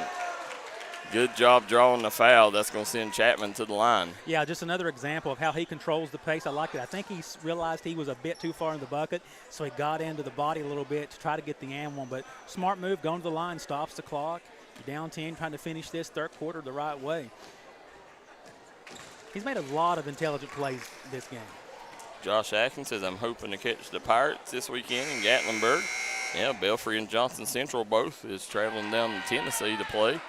good job drawing the foul. That's going to send Chapman to the line. Yeah, just another example of how he controls the pace. I like it. I think he realized he was a bit too far in the bucket, so he got into the body a little bit to try to get the and one. But smart move, going to the line, stops the clock. You're down 10, trying to finish this third quarter the right way. He's made a lot of intelligent plays this game. Josh Atkins says, I'm hoping to catch the Pirates this weekend in Gatlinburg. Yeah, Belfry and Johnson Central both is traveling down to Tennessee to play.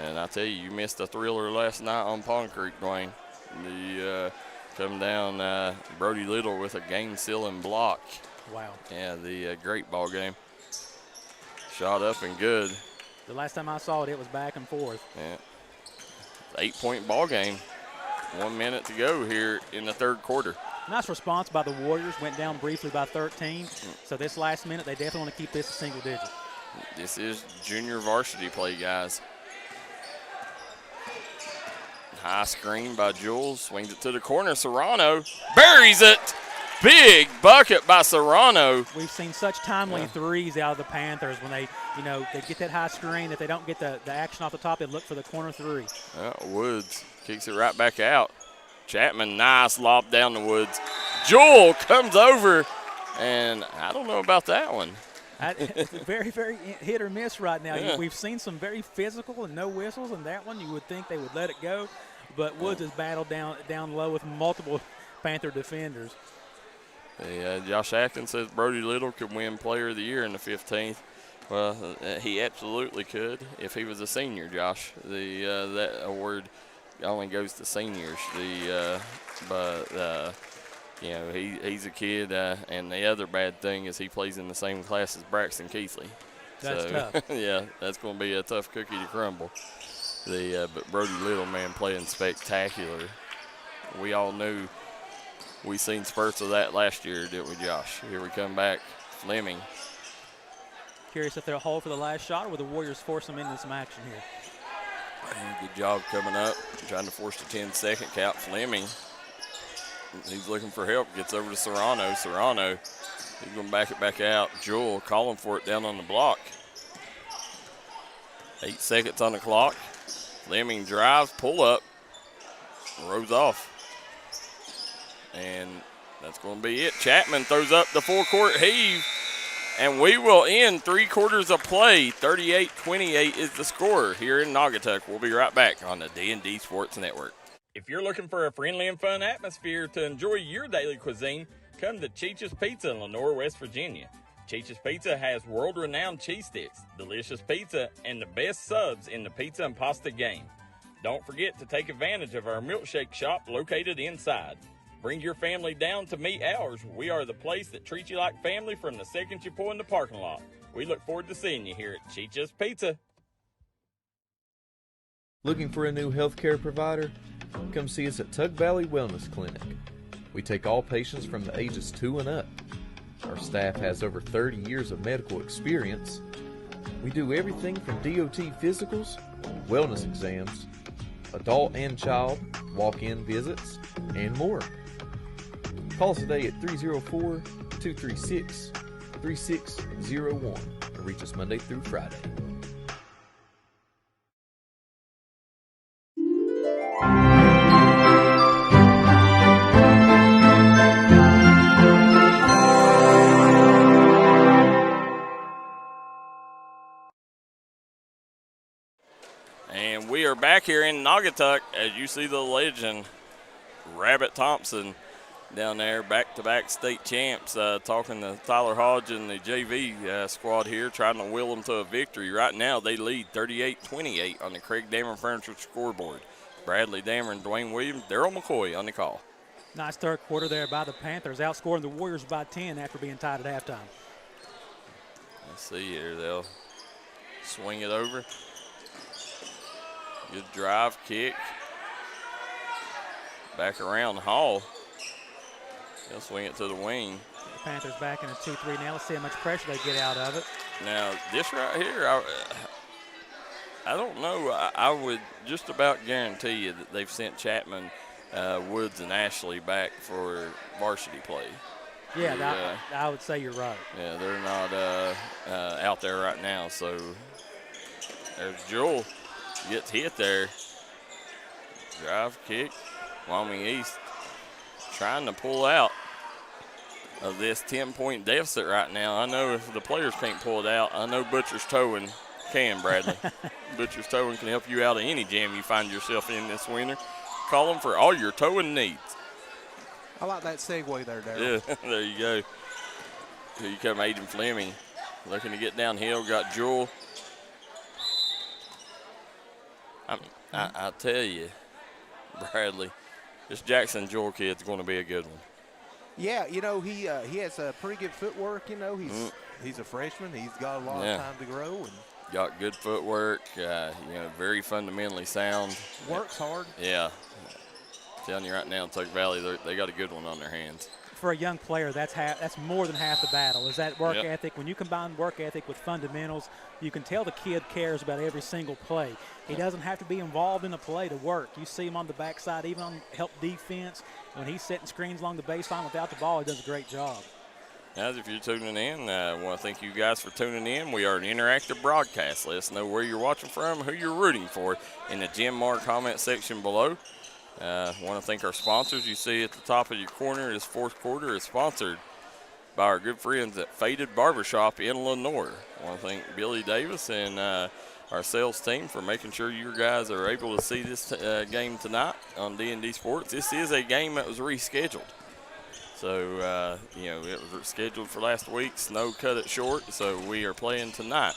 And I tell you, you missed a thriller last night on Pond Creek, Dwain. The come down Brody Little with a game-sealing block. Wow. Yeah, the great ball game. Shot up and good. The last time I saw it, it was back and forth. Yeah. 8-point ball game. 1 minute to go here in the third quarter. Nice response by the Warriors. Went down briefly by 13. So this last minute, they definitely want to keep this a single digit. This is junior varsity play, guys. High screen by Jules. Swings it to the corner. Serrano buries it. Big bucket by Serrano. We've seen such timely threes out of the Panthers when they, they get that high screen. If they don't get the action off the top, they look for the corner three. Woods kicks it right back out. Chapman, nice lob down the Woods. Joel comes over, and I don't know about that one. Very, very hit or miss right now. Yeah. We've seen some very physical and no whistles, and that one you would think they would let it go. But Woods has battled down low with multiple Panther defenders. Josh Atkins says Brody Little could win Player of the Year in the 15th. Well, he absolutely could if he was a senior, Josh. That award only goes to seniors. He's a kid, and the other bad thing is he plays in the same class as Braxton Keithley. That's tough. Yeah, that's going to be a tough cookie to crumble. But Brody Little, man, playing spectacular. We all knew. We seen spurts of that last year, didn't we, Josh? Here we come back. Fleming. Curious if they'll hold for the last shot or will the Warriors force them into some action here? Good job coming up, trying to force the 10-second count. Fleming, he's looking for help, gets over to Serrano. Serrano, he's going to back it back out. Jewell calling for it down on the block. 8 seconds on the clock. Fleming drives, pull up, rolls off. And that's going to be it. Chapman throws up the full-court heave, and we will end 3 quarters of play. 38-28 is the score here in Naugatuck. We'll be right back on the D&D Sports Network. If you're looking for a friendly and fun atmosphere to enjoy your daily cuisine, come to Cheech's Pizza in Lenore, West Virginia. Cheech's Pizza has world-renowned cheese sticks, delicious pizza, and the best subs in the pizza and pasta game. Don't forget to take advantage of our milkshake shop located inside. Bring your family down to meet ours. We are the place that treats you like family from the second you pull in the parking lot. We look forward to seeing you here at Cheech's Pizza. Looking for a new healthcare provider? Come see us at Tug Valley Wellness Clinic. We take all patients from the ages 2 and up. Our staff has over 30 years of medical experience. We do everything from DOT physicals, wellness exams, adult and child, walk-in visits, and more. Call us today at 304-236-3601 and reach us Monday through Friday. And we are back here in Naugatuck as you see the legend, Rabbit Thompson, down there, back-to-back state champs, talking to Tyler Hodge and the JV squad here, trying to will them to a victory. Right now, they lead 38-28 on the Craig Dameron Furniture scoreboard. Bradley Dameron, Dwayne Williams, Darryl McCoy on the call. Nice third quarter there by the Panthers, outscoring the Warriors by 10 after being tied at halftime. Let's see here. They'll swing it over. Good drive, kick. Back around Hall. They'll swing it to the wing. The Panthers back in a 2-3 now. Let's see how much pressure they get out of it. Now, this right here, I don't know. I would just about guarantee you that they've sent Chapman Woods and Ashley back for varsity play. Yeah, I would say you're right. Yeah, they're not out there right now. So there's Jewel. Gets hit there. Drive kick. Wyoming East trying to pull out of this 10-point deficit right now. I know if the players can't pull it out, I know Butcher's Towing can, Bradley. Butcher's Towing can help you out of any jam you find yourself in this winter. Call them for all your towing needs. I like that segue there, Darryl. Yeah, there you go. Here you come, Aiden Fleming. Looking to get downhill. Got Jewel. I tell you, Bradley, this Jaxon Jewel kid's going to be a good one. Yeah, he has a pretty good footwork. He's a freshman. He's got a lot of time to grow and got good footwork. Very fundamentally sound. Works hard. Yeah, I'm telling you right now, Tug Valley, they got a good one on their hands. For a young player, that's more than half the battle, is that work ethic. When you combine work ethic with fundamentals, you can tell the kid cares about every single play. He doesn't have to be involved in a play to work. You see him on the backside, even on help defense. When he's setting screens along the baseline without the ball, he does a great job. Guys, if you're tuning in, I want to thank you guys for tuning in. We are an interactive broadcast. Let us know where you're watching from, who you're rooting for in the Jim Mar comment section below. I want to thank our sponsors. You see at the top of your corner, this fourth quarter is sponsored by our good friends at Faded Barbershop in Lenoir. I want to thank Billy Davis and our sales team for making sure you guys are able to see this game tonight on D&D Sports. This is a game that was rescheduled. So, it was scheduled for last week. Snow cut it short, so we are playing tonight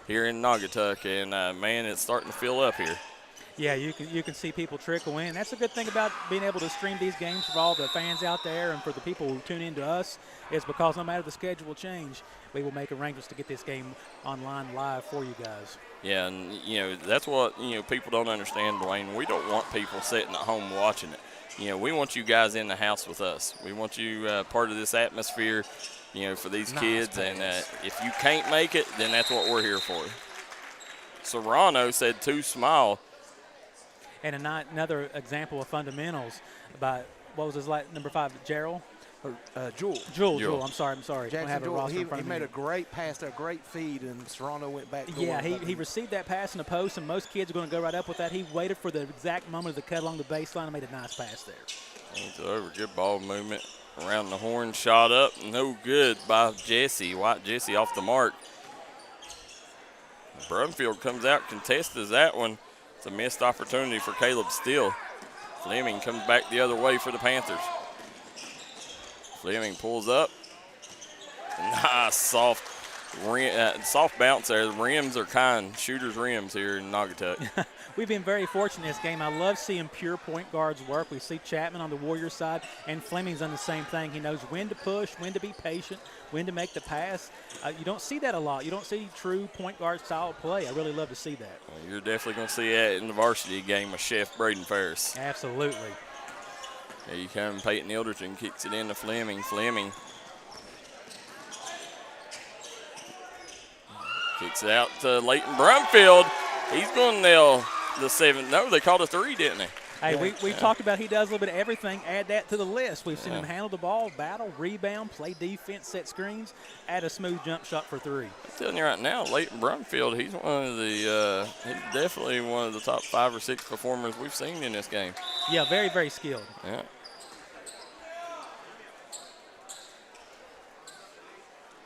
here in Naugatuck. And, man, it's starting to fill up here. Yeah, you can see people trickle in. That's a good thing about being able to stream these games for all the fans out there and for the people who tune in to us, is because no matter the schedule change, we will make arrangements to get this game online live for you guys. Yeah, and, that's what, people don't understand, Dwayne. We don't want people sitting at home watching it. We want you guys in the house with us. We want you part of this atmosphere, for these kids. And if you can't make it, then that's what we're here for. Serrano said too small. And another example of fundamentals by, what was his number 5, Darryl? Jewel. I'm sorry. Jaxon Jewel, he made a great pass, a great feed, and Serrano went back. Yeah, he received that pass in the post, and most kids are going to go right up with that. He waited for the exact moment of the cut along the baseline and made a nice pass there. It's over. Good ball movement around the horn. Shot up. No good by Jesse. White Jesse off the mark. Brumfield comes out, contests that one. It's a missed opportunity for Caleb Steele. Fleming comes back the other way for the Panthers. Fleming pulls up. Nice soft bounce there. The rims are kind. Shooter's rims here in Naugatuck. We've been very fortunate in this game. I love seeing pure point guards work. We see Chapman on the Warriors side, and Fleming's done the same thing. He knows when to push, when to be patient, when to make the pass. You don't see that a lot. You don't see true point guard style play. I really love to see that. Well, you're definitely going to see that in the varsity game with Chef Braden Ferris. Absolutely. There you come. Peyton Ilderton kicks it into Fleming. Fleming kicks it out to Leighton Brumfield. He's going to nail the 7. No, they called a 3, didn't they? Hey, we talked about he does a little bit of everything. Add that to the list. We've seen him handle the ball, battle, rebound, play defense, set screens, add a smooth jump shot for 3. I'm telling you right now, Leighton Brumfield, he's definitely one of the top 5 or 6 performers we've seen in this game. Yeah, very, very skilled. Yeah.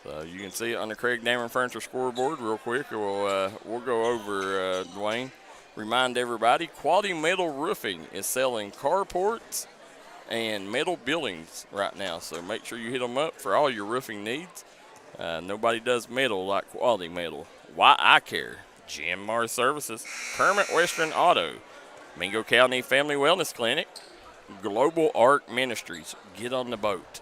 So you can see it on the Craig Dameron Furniture scoreboard real quick. We'll go over, Dwayne. Remind everybody, Quality Metal Roofing is selling carports and metal buildings right now. So make sure you hit them up for all your roofing needs. Nobody does metal like Quality Metal. Why I Care, Jim Mar Services, Kermit Western Auto, Mingo County Family Wellness Clinic, Global Arc Ministries. Get on the boat.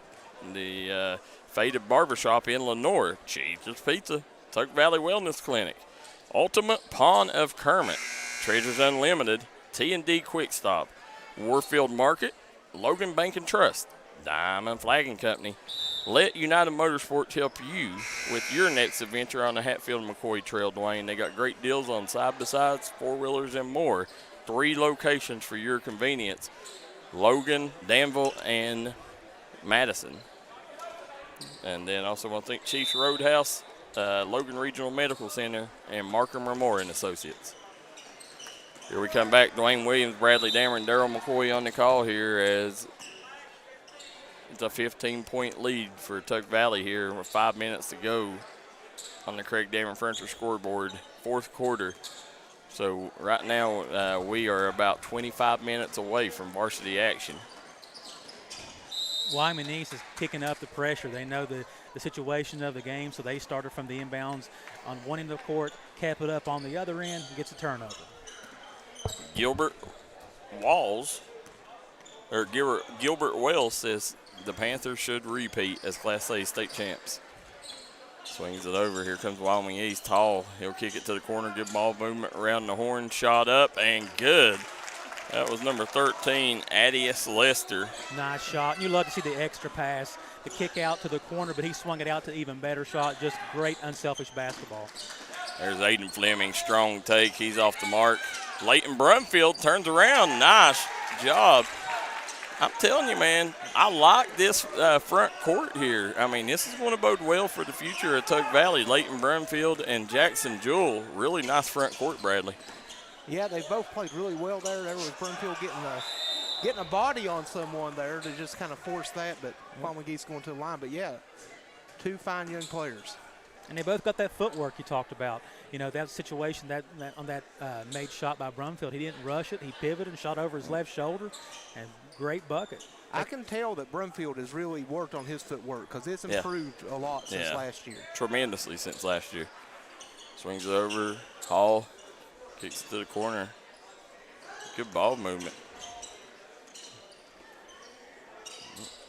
The Faded Barbershop in Lenoir, Cheese's Pizza, Tuck Valley Wellness Clinic, Ultimate Pawn of Kermit, Treasures Unlimited, T&D Quick Stop, Warfield Market, Logan Bank and Trust, Diamond Flagging Company. Let United Motorsports help you with your next adventure on the Hatfield and McCoy Trail, Dwayne. They got great deals on side-by-sides, four-wheelers, and more. 3 locations for your convenience. Logan, Danville, and Madison. And then also want to thank Chiefs Roadhouse, Logan Regional Medical Center, and Markham Remore and Associates. Here we come back. Dwayne Williams, Bradley Dammer, and Darryl McCoy on the call here as it's a 15-point lead for Tug Valley here with 5 minutes to go on the Craig Dammer Furniture scoreboard, fourth quarter. So right now we are about 25 minutes away from varsity action. Wyoming East is picking up the pressure. They know the situation of the game, so they started from the inbounds on one end of the court, cap it up on the other end, and gets a turnover. Gilbert Wells says the Panthers should repeat as Class A state champs. Swings it over. Here comes Wyoming East. Hall. He'll kick it to the corner. Good ball movement around the horn. Shot up and good. That was number 13, Adius Lester. Nice shot. And you love to see the extra pass, the kick out to the corner, but he swung it out to even better shot. Just great, unselfish basketball. There's Aiden Fleming. Strong take. He's off the mark. Leighton Brumfield turns around. Nice job. I'm telling you, man, I like this front court here. I mean, this is going to bode well for the future of Tug Valley. Leighton Brumfield and Jaxon Jewell. Really nice front court, Bradley. Yeah, they both played really well there. There was Brumfield getting a body on someone there to just kind of force that, but Wyoming East going to the line. But, yeah, two fine young players. And they both got that footwork you talked about. You know, that situation that made shot by Brumfield, he didn't rush it. He pivoted and shot over his left shoulder, and great bucket. I can tell that Brumfield has really worked on his footwork because it's improved a lot since last year. Tremendously since last year. Swings it over. Hall kicks it to the corner. Good ball movement.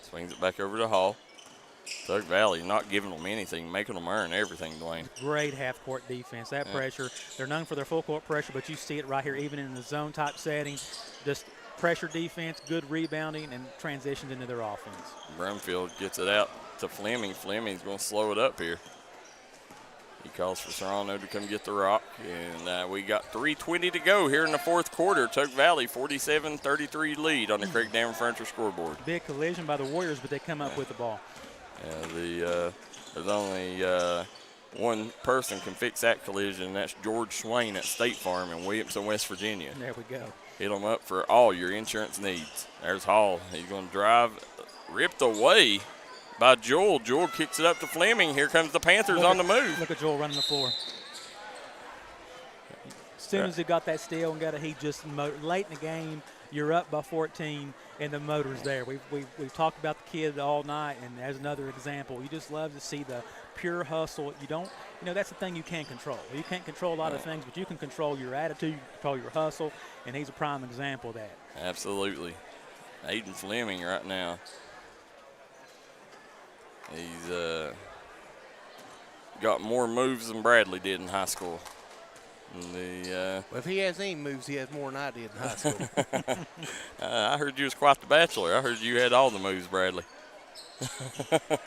Swings it back over to Hall. Tug Valley not giving them anything, making them earn everything, Dwayne. Great half-court defense. That pressure, they're known for their full-court pressure, but you see it right here even in the zone-type setting. Just pressure defense, good rebounding, and transitions into their offense. Brumfield gets it out to Fleming. Fleming's going to slow it up here. He calls for Serrano to come get the rock, and we got 3:20 to go here in the fourth quarter. Tug Valley 47-33 lead on the Craig Dammer Furniture scoreboard. Big collision by the Warriors, but they come up with the ball. There's only one person can fix that collision, and that's George Swain at State Farm in Williamson, West Virginia. There we go. Hit them up for all your insurance needs. There's Hall. He's going to drive, ripped away by Jewell. Jewell kicks it up to Fleming. Here comes the Panthers on the move. Look at Jewell running the floor. As soon as he got that steal and got it, he just late in the game, you're up by 14, and the motor's there. We've talked about the kid all night, and as another example, you just love to see the pure hustle. That's the thing you can't control. You can't control a lot of things, but you can control your attitude, you can control your hustle, and he's a prime example of that. Absolutely. Aiden Fleming right now. He's got more moves than Bradley did in high school. Well, if he has any moves, he has more than I did in high school. I heard you was quite the bachelor. I heard you had all the moves, Bradley.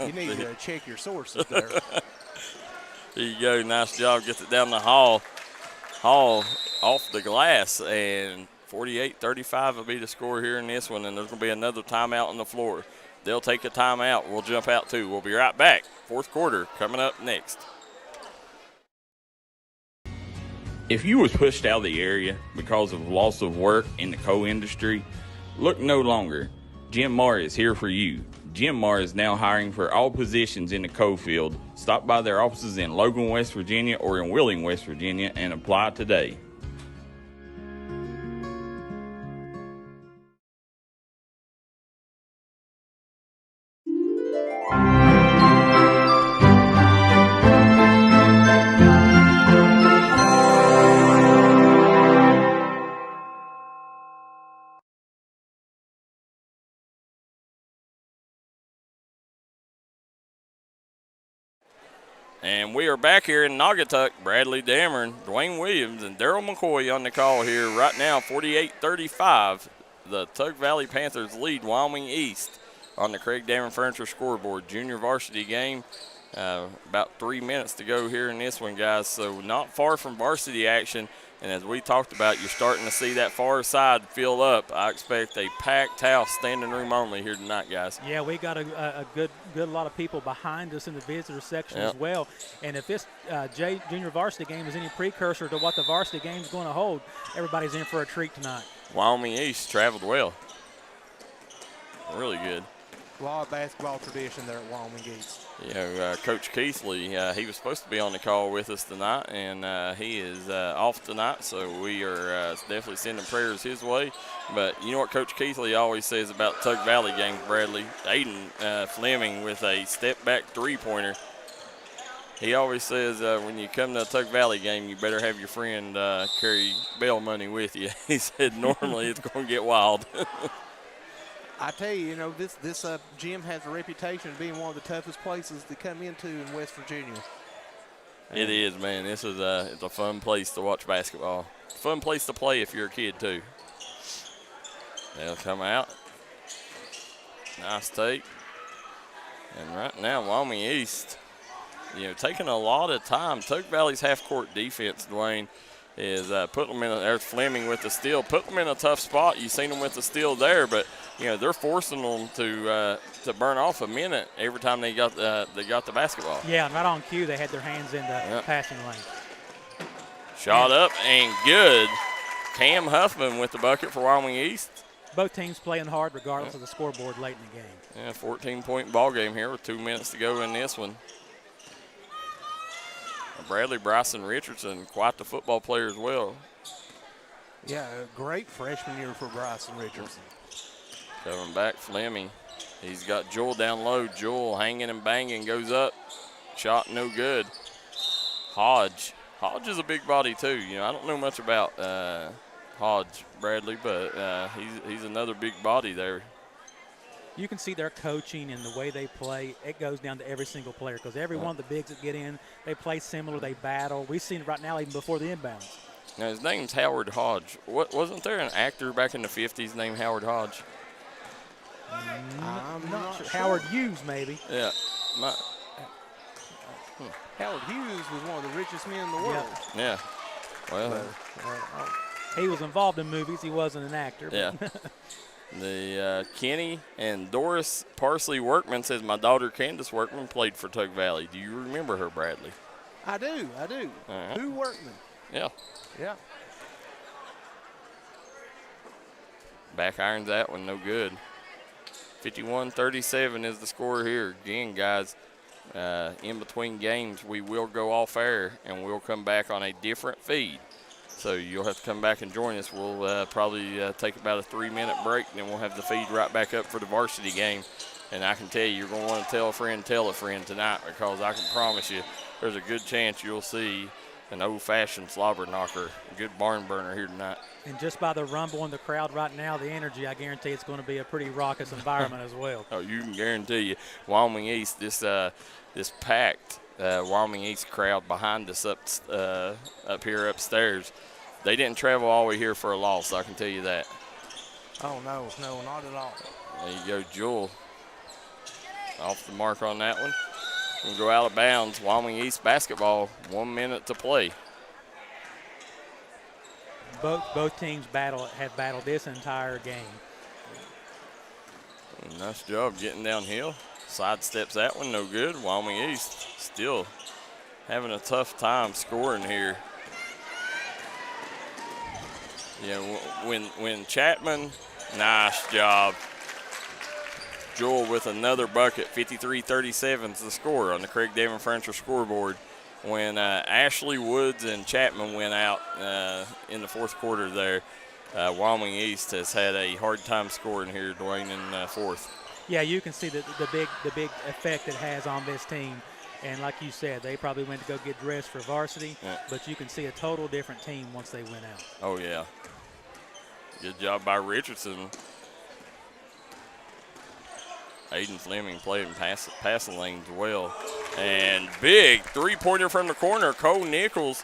You need to check your sources there. There you go. Nice job. Gets it down the Hall. Hall off the glass, and 48-35 will be the score here in this one, and there's going to be another timeout on the floor. They'll take a timeout. We'll jump out too. We'll be right back. Fourth quarter coming up next. If you was pushed out of the area because of loss of work in the coal industry, look no longer. Jim Marr is here for you. Jim Marr is now hiring for all positions in the coal field. Stop by their offices in Logan, West Virginia or in Wheeling, West Virginia and apply today. And we are back here in Naugatuck. Bradley Dameron, Dwayne Williams, and Darryl McCoy on the call here right now. 48-35. The Tug Valley Panthers lead Wyoming East on the Craig Dameron Furniture scoreboard. Junior varsity game. About 3 minutes to go here in this one, guys. So not far from varsity action. And as we talked about, you're starting to see that far side fill up. I expect a packed house, standing room only here tonight, guys. Yeah, we got a good lot of people behind us in the visitor section as well. And if this junior varsity game is any precursor to what the varsity game is going to hold, everybody's in for a treat tonight. Wyoming East traveled well. Really good. A lot of basketball tradition there at Wyoming East. Coach Keithley, he was supposed to be on the call with us tonight, and he is off tonight, so we are definitely sending prayers his way. But you know what Coach Keithley always says about Tug Valley games, Bradley? Aiden Fleming with a step-back three-pointer. He always says when you come to a Tug Valley game, you better have your friend carry bail money with you. He said normally it's going to get wild. I tell you, this gym has a reputation of being one of the toughest places to come into in West Virginia. It is, man. This is it's a fun place to watch basketball. Fun place to play if you're a kid, too. They'll come out. Nice take. And right now, Wyoming East, taking a lot of time. Tug Valley's half-court defense, Dwain, is putting them in there's Fleming with the steal, put them in a tough spot. You've seen them with the steal there, but they're forcing them to burn off a minute every time they got the basketball. Yeah, and right on cue, they had their hands in the passing lane. Shot up and good. Cam Huffman with the bucket for Wyoming East. Both teams playing hard regardless of the scoreboard late in the game. Yeah, 14-point ball game here with 2 minutes to go in this one. Bradley Bryson Richardson, quite the football player as well. Yeah, a great freshman year for Bryson Richardson. Coming back, Fleming. He's got Jewel down low. Jewel hanging and banging, goes up. Shot no good. Hodge. Hodge is a big body too. I don't know much about Hodge, Bradley, but he's another big body there. You can see their coaching and the way they play. It goes down to every single player because every one of the bigs that get in, they play similar, they battle. We've seen it right now even before the inbounds. Now, his name's Howard Hodge. Wasn't there an actor back in the 50s named Howard Hodge? I'm not sure. Howard Hughes, maybe. Yeah. Howard Hughes was one of the richest men in the world. Yeah. Well, he was involved in movies. He wasn't an actor. Yeah. The Kenny and Doris Parsley Workman says, my daughter Candace Workman played for Tug Valley. Do you remember her, Bradley? I do. Right. Who Workman? Yeah. Yeah. Back irons that one, no good. 51-37 is the score here. Again, guys, in between games, we will go off air and we'll come back on a different feed. So you'll have to come back and join us. We'll probably take about a 3-minute break, and then we'll have the feed right back up for the varsity game. And I can tell you, you're going to want to tell a friend tonight, because I can promise you there's a good chance you'll see an old-fashioned slobber knocker, a good barn burner here tonight. And just by the rumble in the crowd right now, the energy, I guarantee it's going to be a pretty raucous environment as well. Oh, you can guarantee you. Wyoming East, this packed Wyoming East crowd behind us up here upstairs, they didn't travel all the way here for a loss, I can tell you that. Oh, no, not at all. There you go, Jewel. Off the mark on that one. We'll go out of bounds. Wyoming East basketball, 1 minute to play. Both teams have battled this entire game. Nice job getting downhill. Sidesteps that one, no good. Wyoming East still having a tough time scoring here. Yeah, when Chapman, nice job. Jewel with another bucket, 53-37 is the score on the Craig Devon Furniture scoreboard. When Ashley Woods and Chapman went out in the fourth quarter there, Wyoming East has had a hard time scoring here, Dwain, in fourth. Yeah, you can see the big effect it has on this team. And like you said, they probably went to go get dressed for varsity, but you can see a total different team once they went out. Oh, yeah. Good job by Richardson. Aiden Fleming played in passing lanes well. And big three-pointer from the corner. Cole Nichols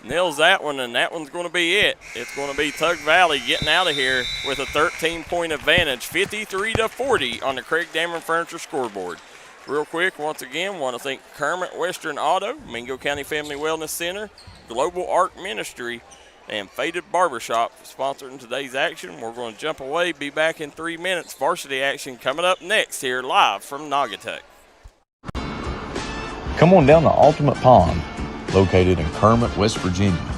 nails that one, and that one's going to be it. It's going to be Tug Valley getting out of here with a 13-point advantage, 53-40 on the Craig Dameron Furniture scoreboard. Real quick, once again, want to thank Kermit Western Auto, Mingo County Family Wellness Center, Global Arc Ministry, and Faded Barbershop sponsoring today's action. We're going to jump away, be back in 3 minutes. Varsity action coming up next here live from Naugatuck. Come on down to Ultimate Pond, located in Kermit, West Virginia.